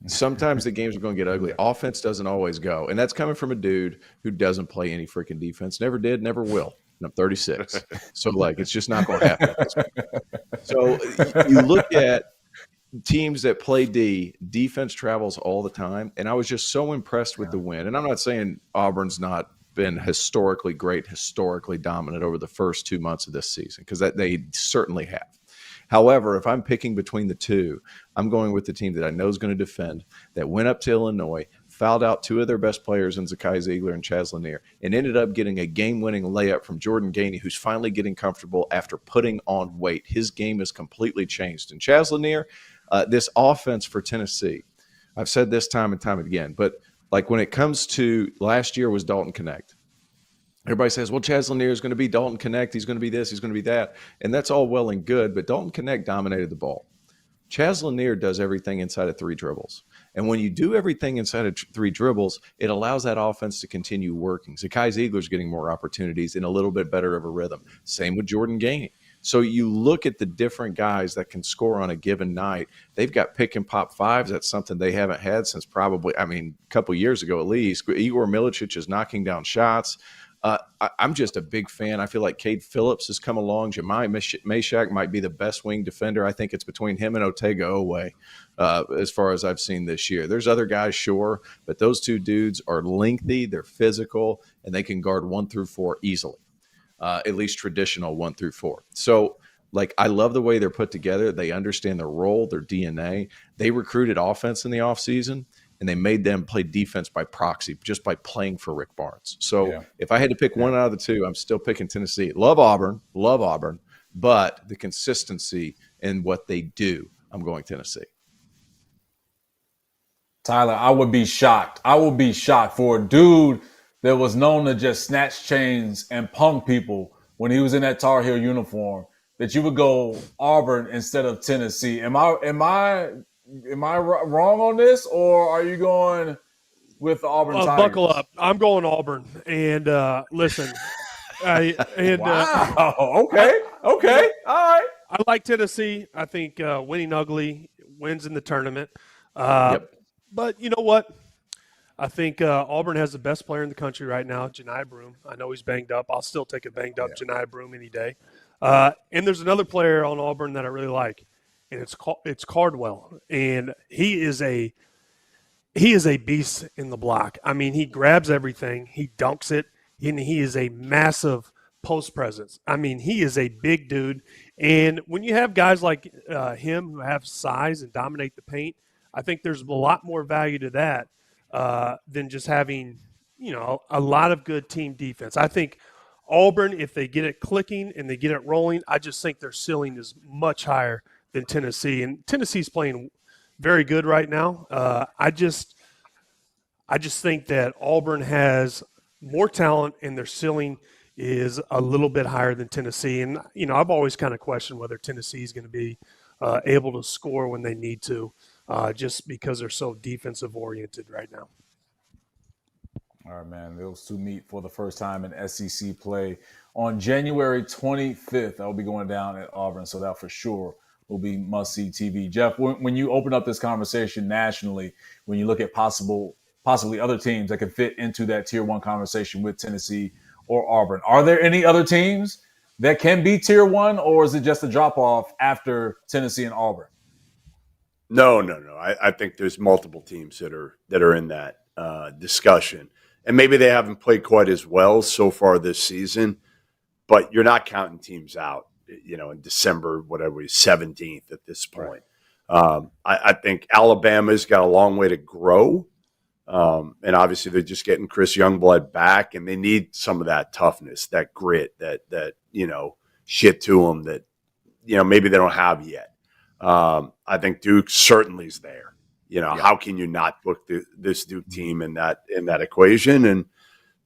Sometimes the games are going to get ugly. Offense doesn't always go, and that's coming from a dude who doesn't play any freaking defense. Never did, never will. And I'm 36. So, it's just not going to happen. So you look at teams that play defense travels all the time. And I was just so impressed with the win. And I'm not saying Auburn's not been historically great, historically dominant over the first 2 months of this season, because they certainly have. However, if I'm picking between the two, I'm going with the team that I know is going to defend, that went up to Illinois, fouled out two of their best players in Zakai Ziegler and Chaz Lanier, and ended up getting a game-winning layup from Jordan Gainey, who's finally getting comfortable after putting on weight. His game has completely changed. And Chaz Lanier, this offense for Tennessee, I've said this time and time again, but when it comes to last year was Dalton Connect. Everybody says, well, Chaz Lanier is going to be Dalton Connect. He's going to be this. He's going to be that. And that's all well and good, but Dalton Connect dominated the ball. Chaz Lanier does everything inside of 3 dribbles. And when you do everything inside of 3 dribbles, it allows that offense to continue working. Zakai Ziegler's getting more opportunities in a little bit better of a rhythm. Same with Jordan Gainey. So you look at the different guys that can score on a given night. They've got pick and pop fives. That's something they haven't had since probably, a couple years ago at least. Igor Milicic is knocking down shots. I'm just a big fan. I feel like Cade Phillips has come along. Jemai Meshack might be the best wing defender. I think it's between him and Otega Owe as far as I've seen this year. There's other guys, sure, but those two dudes are lengthy, they're physical, and they can guard 1 through 4 easily, at least traditional 1 through 4. So, I love the way they're put together. They understand their role, their DNA. They recruited offense in the offseason. And they made them play defense by proxy, just by playing for Rick Barnes. So if I had to pick one out of the two, I'm still picking Tennessee. Love Auburn, but the consistency in what they do, I'm going Tennessee. Tyler, I would be shocked. For a dude that was known to just snatch chains and punk people when he was in that Tar Heel uniform that you would go Auburn instead of Tennessee. Am I wrong on this, or are you going with the Auburn Tigers? Buckle up. I'm going Auburn. And listen, wow. Okay. All right. I like Tennessee. I think winning ugly wins in the tournament. But you know what? I think Auburn has the best player in the country right now, Johni Broome. I know he's banged up. I'll still take a banged up Johni Broome any day. And there's another player on Auburn that I really like, and it's Cardwell. And he is a beast in the block. I mean, he grabs everything, he dunks it, and he is a massive post presence. I mean, he is a big dude. And when you have guys like him who have size and dominate the paint, I think there's a lot more value to that than just having, a lot of good team defense. I think Auburn, if they get it clicking and they get it rolling, I just think their ceiling is much higher than Tennessee. And Tennessee's playing very good right now. I just think that Auburn has more talent and their ceiling is a little bit higher than Tennessee. And, I've always kind of questioned whether Tennessee is going to be able to score when they need to, just because they're so defensive oriented right now. All right, man. Those two meet for the first time in SEC play on January 25th. I'll be going down at Auburn, so that for sure will be must-see TV. Jeff, when you open up this conversation nationally, when you look at possibly other teams that can fit into that Tier 1 conversation with Tennessee or Auburn, are there any other teams that can be Tier 1, or is it just a drop-off after Tennessee and Auburn? No. I think there's multiple teams that are in that discussion. And maybe they haven't played quite as well so far this season, but you're not counting teams out, in December, whatever, 17th at this point. Right. I think Alabama's got a long way to grow. And obviously they're just getting Chris Youngblood back, and they need some of that toughness, that grit, that shit to them that, maybe they don't have yet. I think Duke certainly is there. How can you not book this Duke team in that equation? And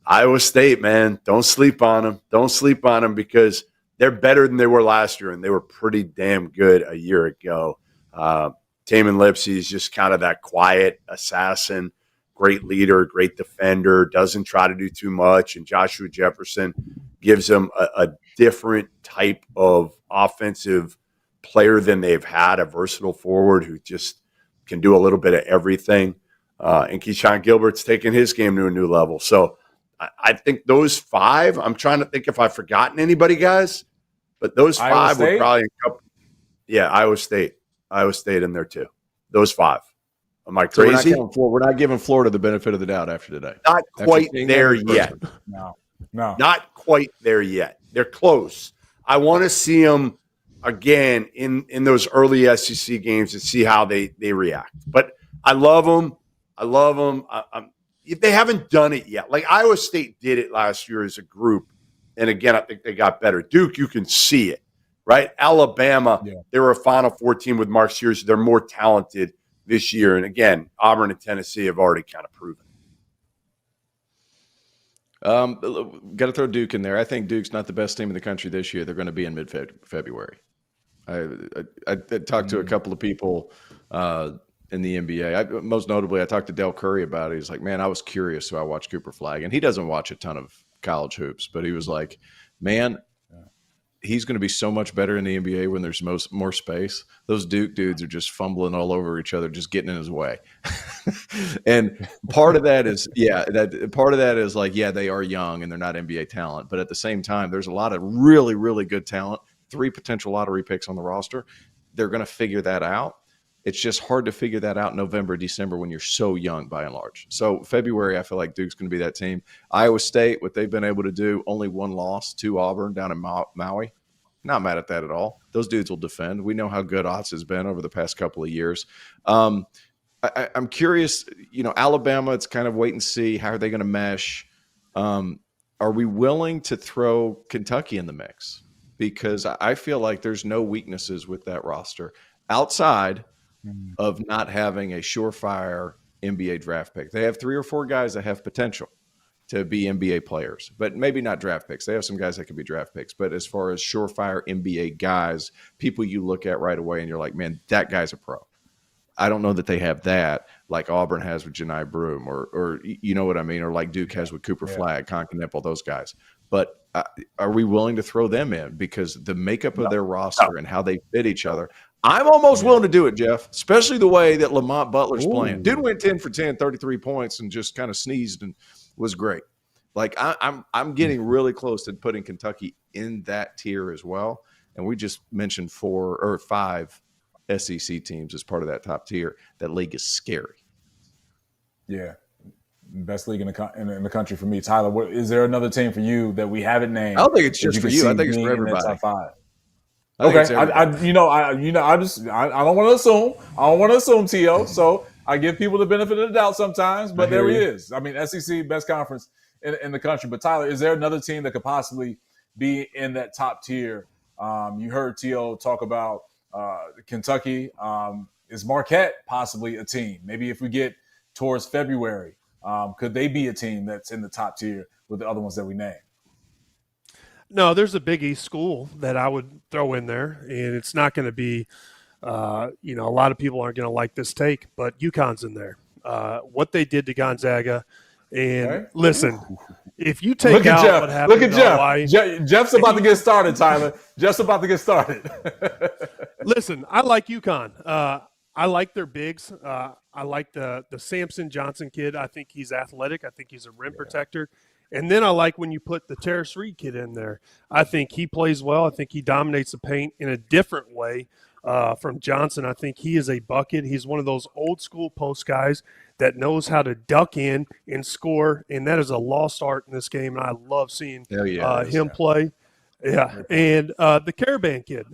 Iowa State, man, don't sleep on them. Don't sleep on them because they're better than they were last year, and they were pretty damn good a year ago. Taman Lipsey is just kind of that quiet assassin, great leader, great defender, doesn't try to do too much, and Joshua Jefferson gives them a different type of offensive player than they've had, a versatile forward who just can do a little bit of everything. And Keyshawn Gilbert's taking his game to a new level. So I think those five, I'm trying to think if I've forgotten anybody, guys, but those five were probably Iowa State in there too. Those five. Am I crazy? So we're not giving Florida the benefit of the doubt after today. Not quite there yet. No. Not quite there yet. They're close. I want to see them again in those early SEC games and see how they react. But I love them. They haven't done it yet. Like Iowa State did it last year as a group. And again, I think they got better. Duke, you can see it, right? Alabama, they were a Final Four team with Mark Sears. They're more talented this year. And again, Auburn and Tennessee have already kind of proven it. Got to throw Duke in there. I think Duke's not the best team in the country this year. They're going to be in mid-February. I talked to a couple of people in the NBA. Most notably, I talked to Del Curry about it. He's like, man, I was curious, so I watched Cooper Flagg. And he doesn't watch a ton of college hoops, but he was like, man, he's going to be so much better in the NBA when there's more space. Those Duke dudes are just fumbling all over each other, just getting in his way. And part of that is, they are young and they're not NBA talent. But at the same time, there's a lot of really, really good talent, 3 potential lottery picks on the roster. They're going to figure that out. It's just hard to figure that out in November, December when you're so young by and large. So February, I feel like Duke's going to be that team. Iowa State, what they've been able to do, only one loss to Auburn down in Maui. Not mad at that at all. Those dudes will defend. We know how good Otts has been over the past couple of years. I'm curious, Alabama, it's kind of wait and see. How are they going to mesh? Are we willing to throw Kentucky in the mix? Because I feel like there's no weaknesses with that roster outside of not having a surefire NBA draft pick. They have 3 or 4 guys that have potential. to be NBA players, but maybe not draft picks. They have some guys that could be draft picks, but as far as surefire NBA guys, people you look at right away and you're like, man, that guy's a pro. I don't know that they have that like Auburn has with Johni Broome or you know what I mean? Or like Duke has with Cooper Flagg, Conkin-Nipple, those guys. But are we willing to throw them in? Because the makeup of their roster and how they fit each other, I'm almost willing to do it, Jeff, especially the way that Lamont Butler's playing. Dude went 10 for 10, 33 points, and just kind of sneezed and was great. Like I'm getting really close to putting Kentucky in that tier as well. And we just mentioned 4 or 5 SEC teams as part of that top tier. That league is scary. Yeah. Best league in the country for me. Tyler, is there another team for you that we haven't named? I don't think it's just for you. I think it's for everybody. Top 5. Okay, I don't want to assume. I don't want to assume, T.O. So I give people the benefit of the doubt sometimes. But there he is. I mean, SEC best conference in the country. But Tyler, is there another team that could possibly be in that top tier? You heard T.O. talk about Kentucky. Is Marquette possibly a team? Maybe if we get towards February, could they be a team that's in the top tier with the other ones that we named? No, there's a Big East school that I would throw in there, and it's not going to be, a lot of people aren't going to like this take, but UConn's in there. What they did to Gonzaga, and listen, if you take out Jeff. what happened at to Jeff. Hawaii, Jeff's about to get started, Tyler. Jeff's about to get started. Listen, I like UConn. I like their bigs. I like the Samson Johnson kid. I think he's athletic. I think he's a rim protector. And then I like when you put the Terrence Reed kid in there. I think he plays well. I think he dominates the paint in a different way from Johnson. I think he is a bucket. He's one of those old school post guys that knows how to duck in and score, and that is a lost art in this game, and I love seeing him play. Yeah, and the Caravan kid,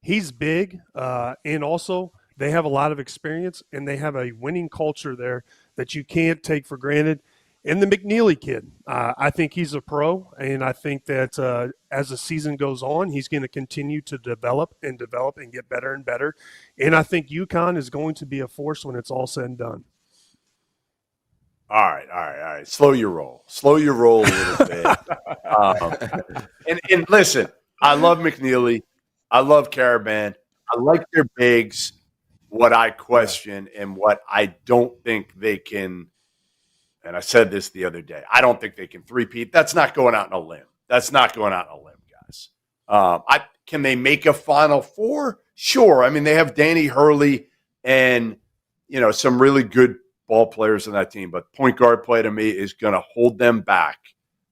he's big, and also they have a lot of experience, and they have a winning culture there that you can't take for granted. And the McNeely kid, I think he's a pro, and I think that as the season goes on, he's going to continue to develop and get better and better. And I think UConn is going to be a force when it's all said and done. All right. Slow your roll a little bit. And listen, I love McNeely. I love Caravan. I like their bigs. What I question and what I don't think they can – and I said this the other day. I don't think they can three-peat. That's not going out on a limb. Guys. Can they make a Final Four? Sure. I mean, they have Danny Hurley and, some really good ball players on that team. But point guard play to me is going to hold them back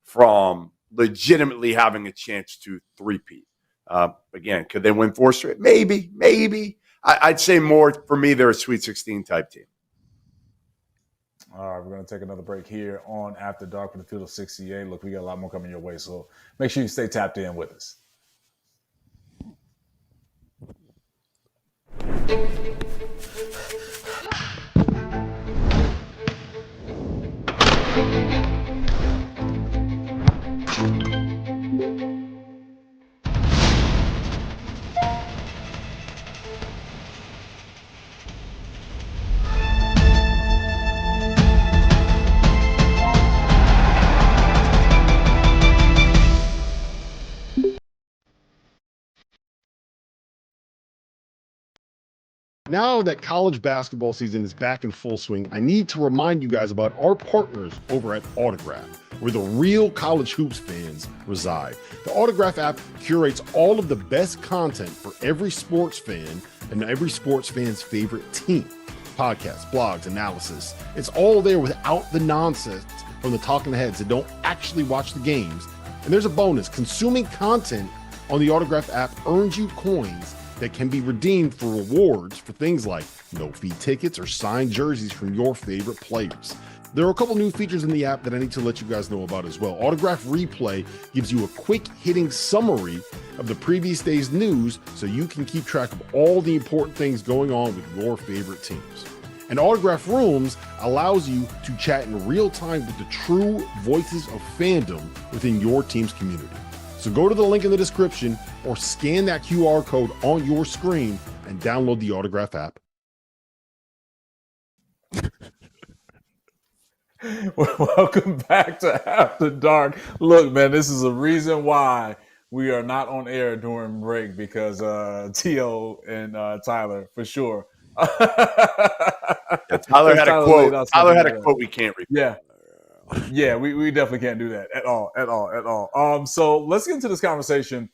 from legitimately having a chance to three-peat. Again, could they win 4 straight? Maybe. I'd say more for me, they're a Sweet 16 type team. All right, we're going to take another break here on After Dark for the Field of 68. Look, we got a lot more coming your way, so make sure you stay tapped in with us. Now that college basketball season is back in full swing, I need to remind you guys about our partners over at Autograph, where the real college hoops fans reside. The Autograph app curates all of the best content for every sports fan and every sports fan's favorite team. Podcasts, blogs, analysis. It's all there without the nonsense from the talking heads that don't actually watch the games. And there's a bonus. Consuming content on the Autograph app earns you coins that can be redeemed for rewards for things like no-fee tickets or signed jerseys from your favorite players. There are a couple new features in the app that I need to let you guys know about as well. Autograph Replay gives you a quick-hitting summary of the previous day's news so you can keep track of all the important things going on with your favorite teams. And Autograph Rooms allows you to chat in real time with the true voices of fandom within your team's community. So go to the link in the description or scan that QR code on your screen and download the Autograph app. Welcome back to After Dark. Look, man, this is a reason why we are not on air during break because T.O. and Tyler, for sure. Tyler had a quote. laid out Tyler something had like a that. quote we can't repeat. Yeah, we definitely can't do that at all. So let's get into this conversation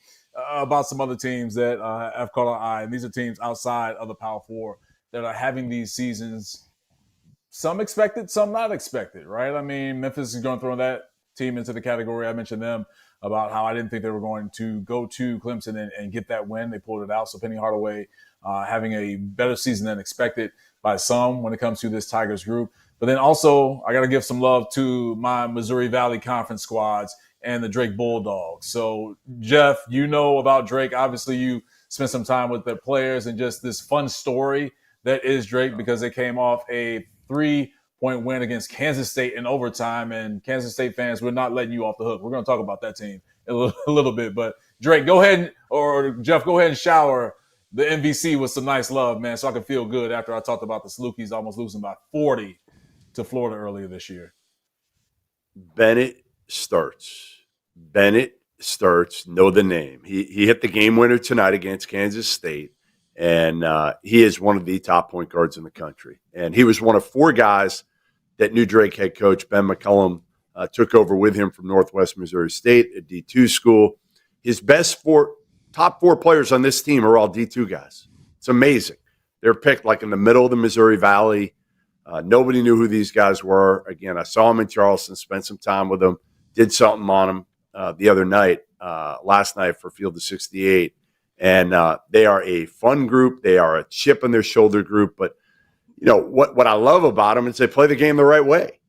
about some other teams that have caught our eye. And these are teams outside of the Power Four that are having these seasons. Some expected, some not expected, right? I mean, Memphis is going to throw that team into the category. I mentioned them about how I didn't think they were going to go to Clemson and get that win. They pulled it out. So Penny Hardaway having a better season than expected by some when it comes to this Tigers group. But then also, I got to give some love to my Missouri Valley Conference squads and the Drake Bulldogs. So, Jeff, you know about Drake. Obviously, you spent some time with their players and just this fun story that is Drake because they came off a 3-point win against Kansas State in overtime, and Kansas State fans, we're not letting you off the hook. We're going to talk about that team a little bit. But, Drake, go ahead, or Jeff, go ahead and shower the MVC with some nice love, man, so I can feel good after I talked about the Salukis almost losing by 40 to Florida earlier this year. Bennett starts. Know the name. He hit the game winner tonight against Kansas State, and he is one of the top point guards in the country. And he was one of 4 guys that new Drake head coach Ben McCullum took over with him from Northwest Missouri State, a D2 school. His top 4 players on this team are all D2 guys. It's amazing. They're picked like in the middle of the Missouri Valley. Nobody knew who these guys were. Again, I saw them in Charleston, spent some time with them, did something on them the other night, last night for Field of 68. And they are a fun group. They are a chip on their shoulder group. But, you know, what I love about them is they play the game the right way.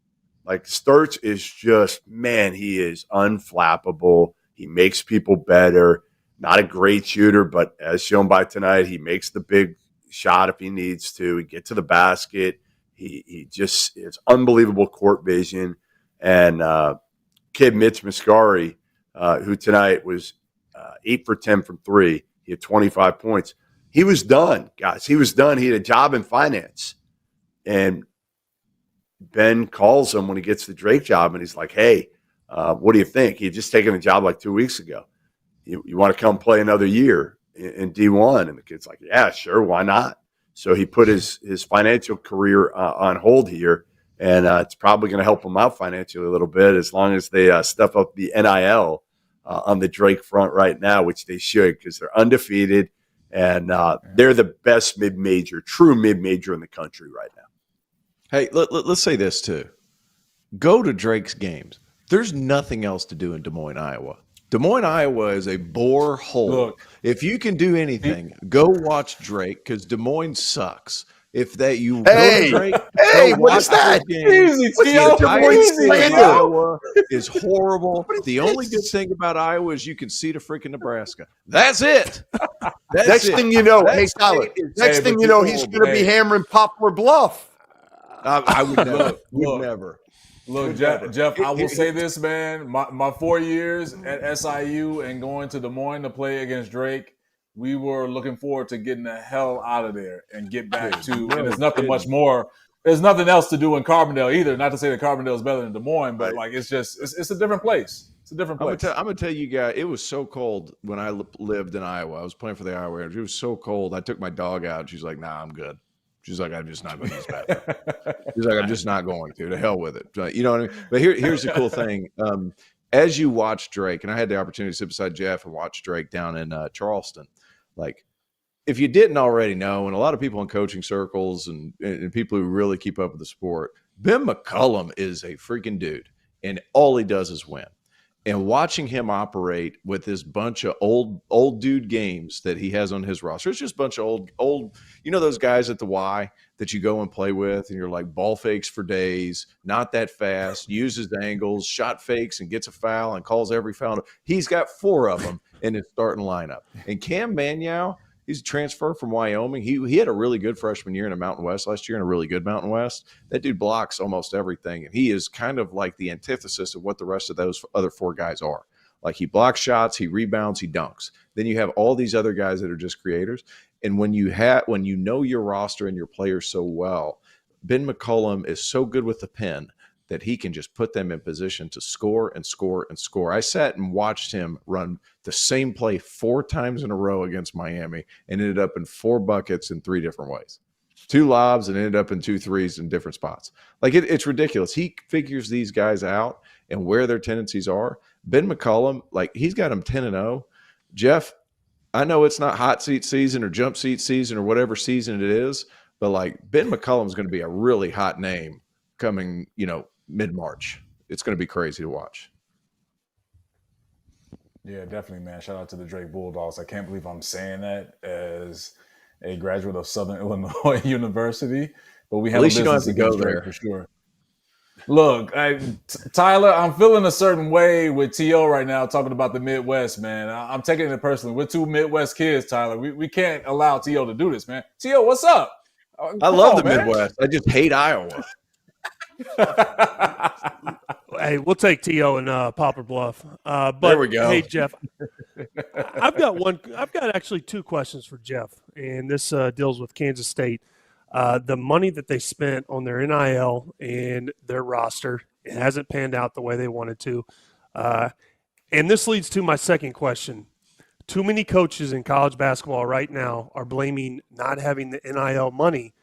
Like Sturts is just, man, he is unflappable. He makes people better. Not a great shooter, but as shown by tonight, he makes the big shot if he needs to. He gets to the basket. He just is unbelievable court vision. And kid Mitch Muscari, who tonight was 8 for 10 from 3. He had 25 points. He was done, guys. He was done. He had a job in finance. And Ben calls him when he gets the Drake job, and he's like, hey, what do you think? He had just taken a job like 2 weeks ago. You want to come play another year in D1? And the kid's like, yeah, sure, why not? So he put his financial career on hold here, and it's probably going to help him out financially a little bit as long as they step up the NIL on the Drake front right now, which they should because they're undefeated, and they're the best true mid-major in the country right now. Hey, let's say this too. Go to Drake's games. There's nothing else to do in Des Moines, Iowa. Des Moines, Iowa is a bore hole. Look, if you can do anything, go watch Drake because Des Moines sucks. If that you Hey, go to Drake, hey, go what watch is that? those games. Easy, The T.O. entire Easy, state of T.O. Iowa is horrible. The only good thing about Iowa is you can see to freaking Nebraska. That's it. That's Next it. thing you know, That hey, state Tyler, is- next thing you know, he's going to be hammering Poplar Bluff. I would never. Look. Never. Look, Jeff, I will say this, man. My 4 years at SIU and going to Des Moines to play against Drake, we were looking forward to getting the hell out of there and get back to. And there's nothing much more. There's nothing else to do in Carbondale either. Not to say that Carbondale is better than Des Moines, but like it's a different place. It's a different place. I'm gonna tell you guys, it was so cold when I lived in Iowa. I was playing for the Iowa Rangers. It was so cold. I took my dog out. She's like, "Nah, I'm good." She's like, "I'm just not going to use that." She's like, "I'm just not going to. To hell with it." You know what I mean? But here's the cool thing. As you watch Drake, and I had the opportunity to sit beside Jeff and watch Drake down in Charleston. Like, if you didn't already know, and a lot of people in coaching circles and people who really keep up with the sport, Ben McCullum is a freaking dude, and all he does is win. And watching him operate with this bunch of old dude games that he has on his roster, it's just a bunch of old, you know, those guys at the Y that you go and play with, and you're like ball fakes for days, not that fast, uses angles, shot fakes, and gets a foul and calls every foul. He's got 4 of them in his starting lineup. And Cam Manyow, he's a transfer from Wyoming. He had a really good freshman year in a Mountain West last year, and a really good Mountain West. That dude blocks almost everything, and he is kind of like the antithesis of what the rest of those other 4 guys are. Like, he blocks shots, he rebounds, he dunks. Then you have all these other guys that are just creators. And when you know your roster and your players so well, Ben McCullum is so good with the pen that he can just put them in position to score and score and score. I sat and watched him run the same play 4 times in a row against Miami and ended up in 4 buckets in 3 different ways. 2 lobs and ended up in 2 threes in different spots. Like it's ridiculous. He figures these guys out and where their tendencies are. Ben McCollum, like he's got them 10-0. Jeff, I know it's not hot seat season or jump seat season or whatever season it is, but like Ben McCollum is going to be a really hot name coming, mid-March. It's going to be crazy to watch. Yeah, definitely, man. Shout out to the Drake Bulldogs. I can't believe I'm saying that as a graduate of Southern Illinois University, but we have at least you don't have to go there for sure. Look, Tyler, I'm feeling a certain way with T.O. right now talking about the Midwest, man. I'm taking it personally. We're 2 Midwest kids, Tyler. We can't allow T.O. to do this, man. T.O., what's up? I love the Midwest. I just hate Iowa. Hey, we'll take T.O. and Poplar Bluff. But there we go. Hey, Jeff, I've got actually 2 questions for Jeff, and this deals with Kansas State. The money that they spent on their NIL and their roster, it hasn't panned out the way they wanted to. And this leads to my second question. Too many coaches in college basketball right now are blaming not having the NIL money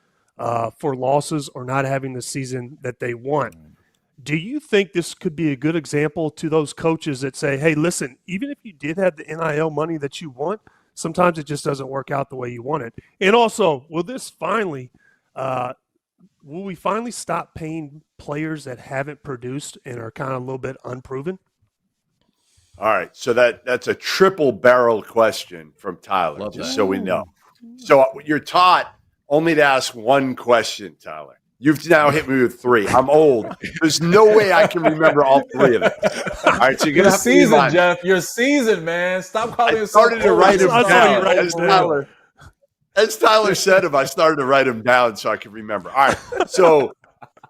for losses or not having the season that they want. Do you think this could be a good example to those coaches that say, hey, listen, even if you did have the NIL money that you want, sometimes it just doesn't work out the way you want it? And also, will we finally stop paying players that haven't produced and are kind of a little bit unproven? All right, so that's a triple barrel question from Tyler, so we know. So you're taught only to ask one question, Tyler. You've now hit me with 3. I'm old. There's no way I can remember all 3 of them. All right, so you're going to seasoned, Jeff. You're seasoned, man. Stop calling yourself. I started to write them down. As Tyler said, I started to write them down so I could remember. All right, so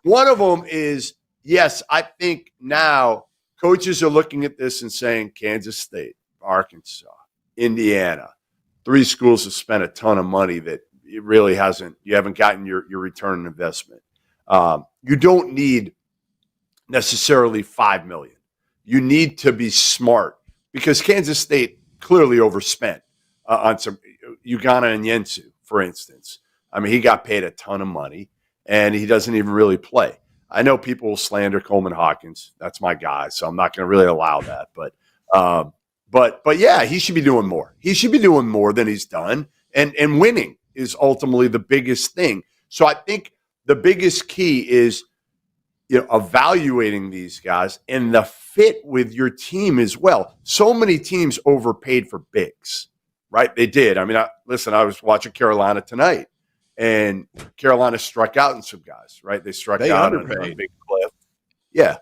one of them is, yes, I think now coaches are looking at this and saying Kansas State, Arkansas, Indiana, 3 schools have spent a ton of money that it really you haven't gotten your return on investment. You don't need necessarily $5 million. You need to be smart because Kansas State clearly overspent on some Ugonna and Yensu, for instance. I mean, he got paid a ton of money and he doesn't even really play. I know people will slander Coleman Hawkins. That's my guy, so I'm not going to really allow that. But yeah, he should be doing more. He should be doing more than he's done, and winning is ultimately the biggest thing. So I think the biggest key is evaluating these guys and the fit with your team as well. So many teams overpaid for bigs, right? They did. I mean, I was watching Carolina tonight, and Carolina struck out in some guys, right? They struck out on Big Cliff. Yeah.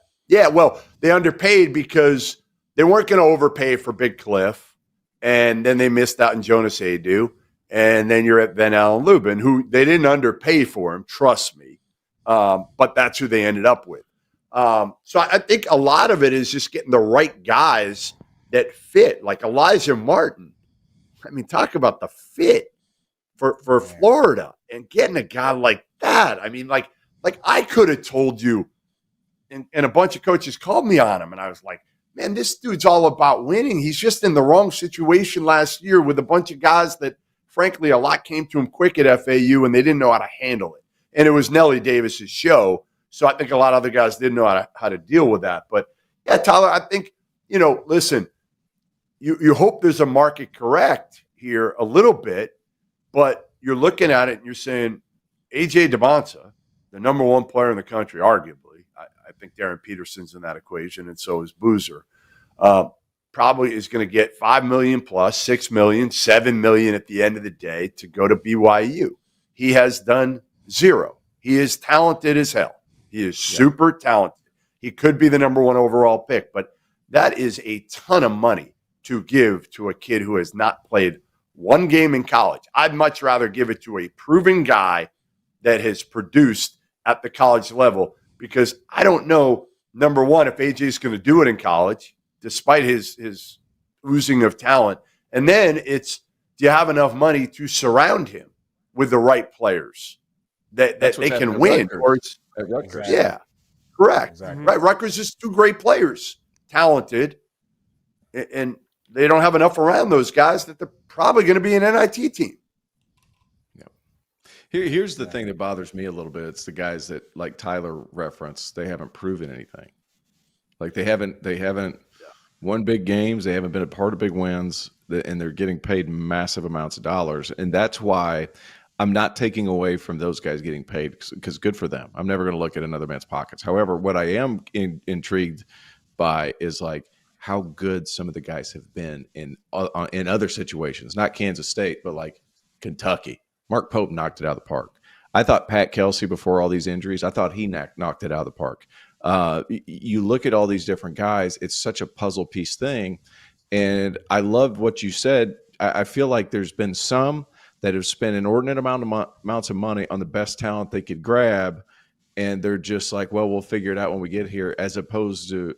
Well, they underpaid because they weren't going to overpay for Big Cliff, and then they missed out on Jonas Adu. And then you're at Van Allen Lubin, who they didn't underpay for him, trust me. But that's who they ended up with. So I think a lot of it is just getting the right guys that fit, like Elijah Martin. I mean, talk about the fit for Florida and getting a guy like that. I mean, like I could have told you, and a bunch of coaches called me on him, and I was like, man, this dude's all about winning. He's just in the wrong situation last year with a bunch of guys that, frankly, a lot came to him quick at FAU, and they didn't know how to handle it. And it was Nellie Davis's show, so I think a lot of other guys didn't know how to deal with that. But, yeah, Tyler, I think, listen, you hope there's a market correct here a little bit, but you're looking at it and you're saying, A.J. DeBonsa, the number 1 player in the country, arguably, I think Darren Peterson's in that equation, and so is Boozer, probably is going to get $5 million plus, $6 million, $7 million at the end of the day to go to BYU. He has done 0. He is talented as hell. He is super talented. He could be the number 1 overall pick, but that is a ton of money to give to a kid who has not played 1 game in college. I'd much rather give it to a proven guy that has produced at the college level, because I don't know, number 1, if AJ is going to do it in college, despite his oozing of talent. And then it's, do you have enough money to surround him with the right players that they can win? Or it's, at Rutgers. yeah. Correct. Exactly. Right. Rutgers is two great players, talented, and they don't have enough around those guys that they're probably going to be an NIT team. Here's the thing that bothers me a little bit. It's the guys that, like Tyler referenced, they haven't proven anything. Like they haven't won big games. They haven't been a part of big wins, and they're getting paid massive amounts of dollars. And that's why I'm not taking away from those guys getting paid, because good for them. I'm never going to look at another man's pockets. However, what I am intrigued by is like how good some of the guys have been in other situations, not Kansas State, but like Kentucky. Mark Pope knocked it out of the park. I thought Pat Kelsey, before all these injuries, I thought he knocked it out of the park. You look at all these different guys, it's such a puzzle piece thing. And I loved what you said. I feel like there's been some that have spent inordinate amounts of money on the best talent they could grab, and they're just like, well, we'll figure it out when we get here, as opposed to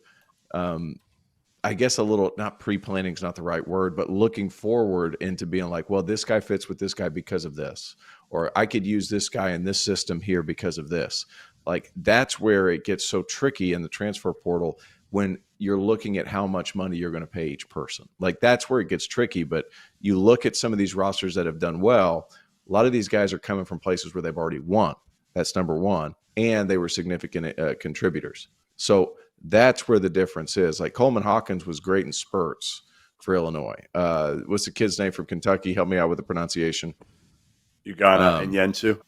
I guess a little, not pre-planning is not the right word, but looking forward into being like, well, this guy fits with this guy because of this, or I could use this guy in this system here because of this. Like that's where it gets so tricky in the transfer portal when you're looking at how much money you're going to pay each person. Like that's where it gets tricky. But you look at some of these rosters that have done well, a lot of these guys are coming from places where they've already won. That's number one. And they were significant contributors. So that's where the difference is. Like Coleman Hawkins was great in spurts for Illinois. What's the kid's name from Kentucky? Help me out with the pronunciation. You got and Yensu.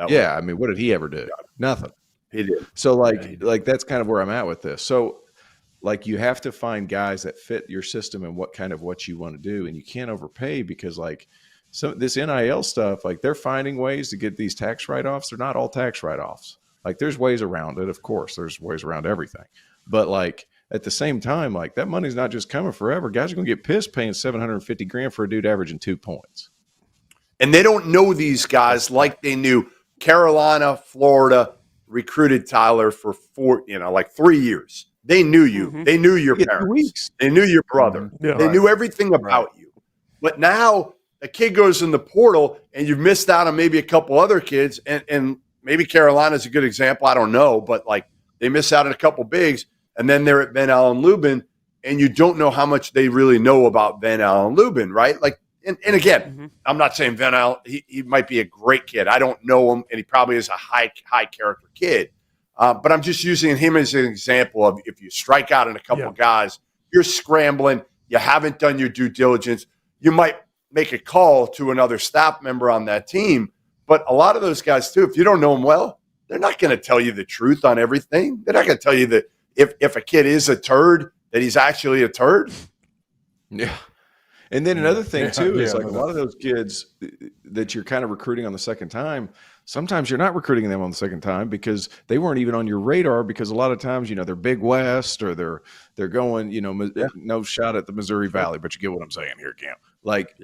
Yeah, I mean, what did he ever do? Nothing. He did. So like that's kind of where I'm at with this. So like you have to find guys that fit your system and what you want to do, and you can't overpay, because like this NIL stuff, like they're finding ways to get these tax write-offs. They're not all tax write-offs. Like there's ways around it. Of course, there's ways around everything. But like at the same time, like that money's not just coming forever. Guys are going to get pissed paying $750,000 for a dude averaging 2 points. And they don't know these guys like they knew Carolina, Florida recruited Tyler for 3 years. They knew you. Mm-hmm. They knew your parents. Weeks. They knew your brother. Yeah, they knew everything about you. But now a kid goes in the portal and you've missed out on maybe a couple other kids, and maybe Carolina's a good example. I don't know, but like they miss out on a couple bigs, and then they're at Van Allen Lubin, and you don't know how much they really know about Van Allen Lubin, right? Like, and again, I'm not saying Van Allen, he might be a great kid. I don't know him, and he probably is a high character kid. But I'm just using him as an example of if you strike out on a couple guys, you're scrambling, you haven't done your due diligence, you might make a call to another staff member on that team. But a lot of those guys, too, if you don't know them well, they're not going to tell you the truth on everything. They're not going to tell you that if a kid is a turd, that he's actually a turd. Yeah. And then another thing, too, is like a lot of those kids that you're kind of recruiting on the second time, sometimes you're not recruiting them on the second time because they weren't even on your radar, because a lot of times, they're Big West, or they're going, no shot at the Missouri Valley, but you get what I'm saying here, Cam. Like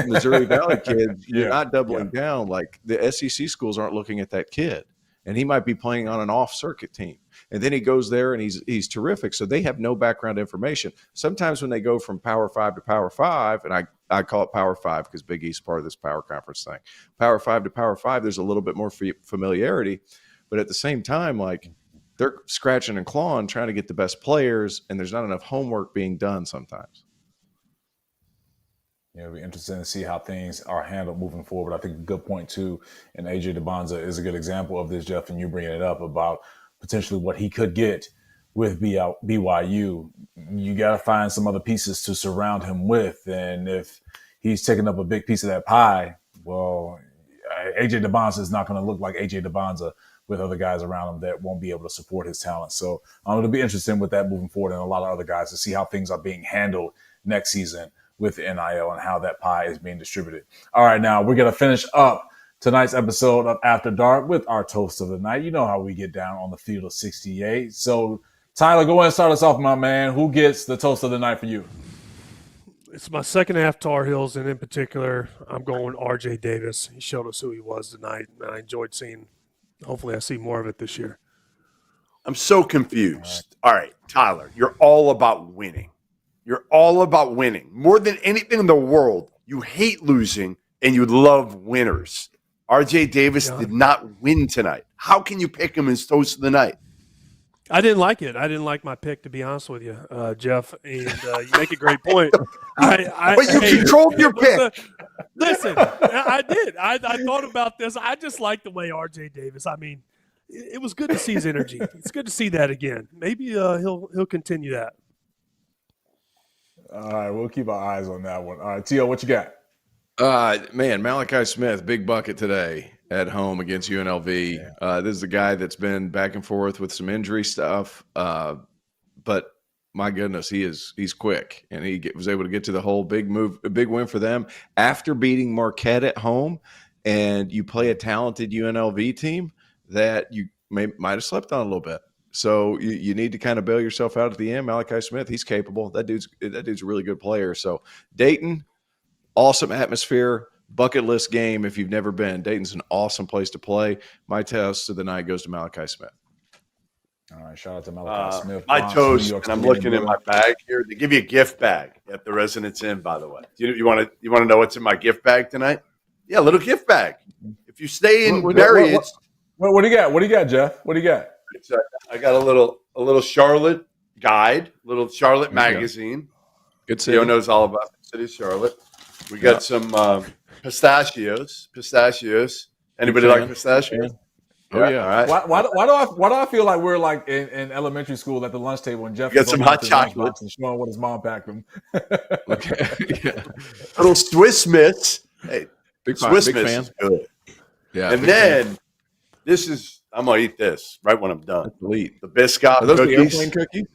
Missouri Valley kids, you're not doubling down. Like the SEC schools aren't looking at that kid, and he might be playing on an off-circuit team. And then he goes there and he's terrific. So they have no background information. Sometimes when they go from Power 5 to Power 5, and I call it Power 5 because Big East is part of this Power Conference thing. Power 5 to Power 5, there's a little bit more familiarity. But at the same time, like they're scratching and clawing, trying to get the best players, and there's not enough homework being done sometimes. Yeah, it'll be interesting to see how things are handled moving forward. I think a good point, too, and AJ DeBonza is a good example of this, Jeff, and you bringing it up about potentially what he could get with BYU. You got to find some other pieces to surround him with. And if he's taking up a big piece of that pie, well, AJ DeBonza is not going to look like AJ DeBonza with other guys around him that won't be able to support his talent. So it'll be interesting with that moving forward, and a lot of other guys to see how things are being handled next season with the NIL and how that pie is being distributed. All right, now we're going to finish up tonight's episode of After Dark with our toast of the night. You know how we get down on the field of 68. So, Tyler, go ahead and start us off, my man. Who gets the toast of the night for you? It's my second half Tar Heels, and in particular, I'm going RJ Davis. He showed us who he was tonight, and I enjoyed seeing. Hopefully I see more of it this year. I'm so confused. All right, Tyler, you're all about winning. You're all about winning. More than anything in the world, you hate losing and you love winners. RJ Davis did not win tonight. How can you pick him as toast of the night? I didn't like it. I didn't like my pick, to be honest with you, Jeff. And you make a great point. But you controlled your pick. Listen, I did. I thought about this. I just like the way R.J. Davis. I mean, it was good to see his energy. It's good to see that again. Maybe he'll continue that. All right, we'll keep our eyes on that one. All right, T.O., what you got? Man, Malachi Smith, big bucket today at home against UNLV. This is a guy that's been back and forth with some injury stuff, but my goodness, he's quick, and he was able to get to the whole big win for them after beating Marquette at home. And you play a talented UNLV team that you might have slept on a little bit. So you need to kind of bail yourself out at the end. Malachi Smith, he's capable. That dude's a really good player. So Dayton, awesome atmosphere, bucket list game if you've never been. Dayton's an awesome place to play. My toast of the night goes to Malachi Smith. All right, shout out to Malachi Smith. My toast, and I'm looking in my bag here. They give you a gift bag at the Residence Inn, by the way. You want to know what's in my gift bag tonight? Yeah, a little gift bag. If you stay in Barry, what do you got? What do you got, Jeff? What do you got? I got a little Charlotte guide, little Charlotte magazine. Good city. Theo knows all about the city of Charlotte. We got some pistachios. Anybody like pistachios? Oh yeah. All right. Why do I feel like we're like in elementary school at the lunch table and Jeff got some hot chocolate and showing what his mom packed him? Little Swiss Miss. Hey, big Swiss big Miss fan. is good. Yeah. And then I'm gonna eat this right when I'm done. Elite. The Biscoff Are those cookies. the airplane cookies?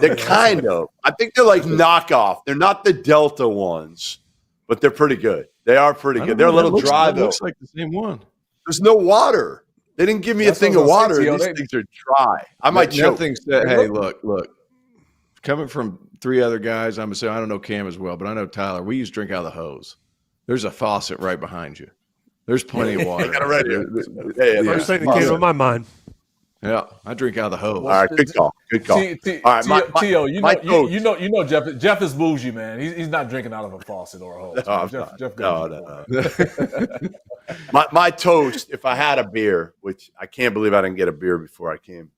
They're kind of. I think they're like knockoff. They're not the Delta ones, but they're pretty good. They are pretty good. They're a little dry though. Looks like the same one. There's no water. They didn't give me a thing of water. These things are dry. I might choke. Hey, look. Coming from three other guys, I'm saying I don't know Cam as well, but I know Tyler. We used to drink out of the hose. There's a faucet right behind you. There's plenty of water. Got it right here. First thing that came to my mind. Yeah, I drink out of the hose. All right, good call. All right, Tio, you know, Jeff is bougie, man. He's not drinking out of a faucet or a hose. Jeff no. My toast, if I had a beer, which I can't believe I didn't get a beer before I came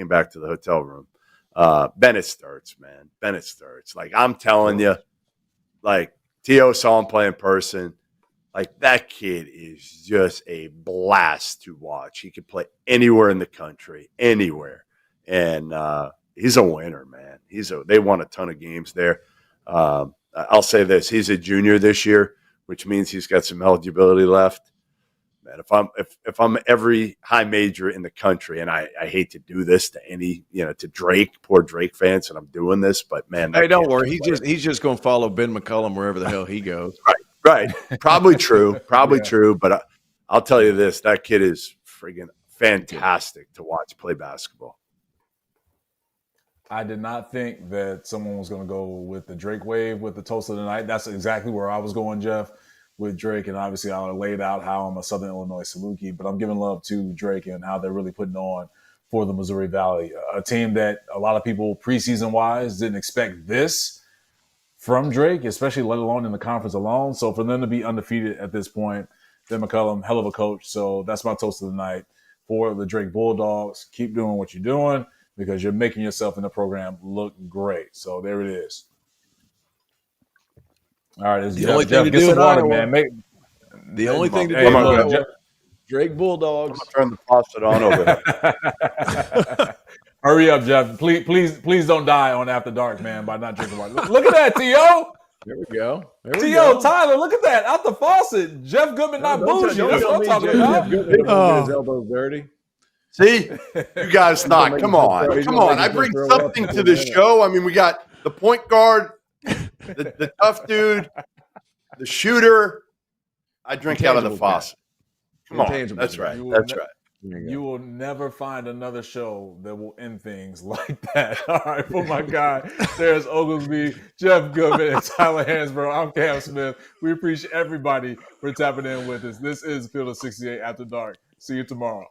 back to the hotel room. Bennett Sturts, man. Bennett Sturts. Like I'm telling you, like Tio saw him play in person. Like that kid is just a blast to watch. He could play anywhere in the country, anywhere, and he's a winner, man. They won a ton of games there. I'll say this: he's a junior this year, which means he's got some eligibility left. Man, if I'm every high major in the country, and I hate to do this to to Drake, poor Drake fans, and I'm doing this, but man, hey, don't worry. He's just going to follow Ben McCullum wherever the hell he goes. Right. Probably true. True. But I'll tell you this, that kid is friggin' fantastic to watch play basketball. I did not think that someone was going to go with the Drake wave with the toast of the night. That's exactly where I was going, Jeff, with Drake. And obviously I laid out how I'm a Southern Illinois Saluki, but I'm giving love to Drake and how they're really putting on for the Missouri Valley, a team that a lot of people preseason-wise didn't expect this from Drake, especially let alone in the conference alone. So for them to be undefeated at this point, Ben McCullum, hell of a coach. So that's my toast of the night for the Drake Bulldogs. Keep doing what you're doing because you're making yourself in the program look great. So there it is. All right, the only thing to do in Iowa, man. The only thing to do in Iowa, Drake Bulldogs. I'm gonna turn the faucet on over here. Hurry up, Jeff. Please don't die on After Dark, man, by not drinking water. Look at that, T.O. There we go. T.O. Tyler, look at that. Out the faucet. Jeff Goodman, not bougie. That's what I'm talking about. His elbows dirty. See? You guys not. Come on. I bring something to the show. I mean, we got the point guard, the tough dude, the shooter. I drink out of the faucet. Come on. That's right. You will never find another show that will end things like that. All right, for my guy, there's Oglesby, Jeff Goodman, and Tyler Hansbrough. I'm Cam Smith. We appreciate everybody for tapping in with us. This is Field of 68 After Dark. See you tomorrow.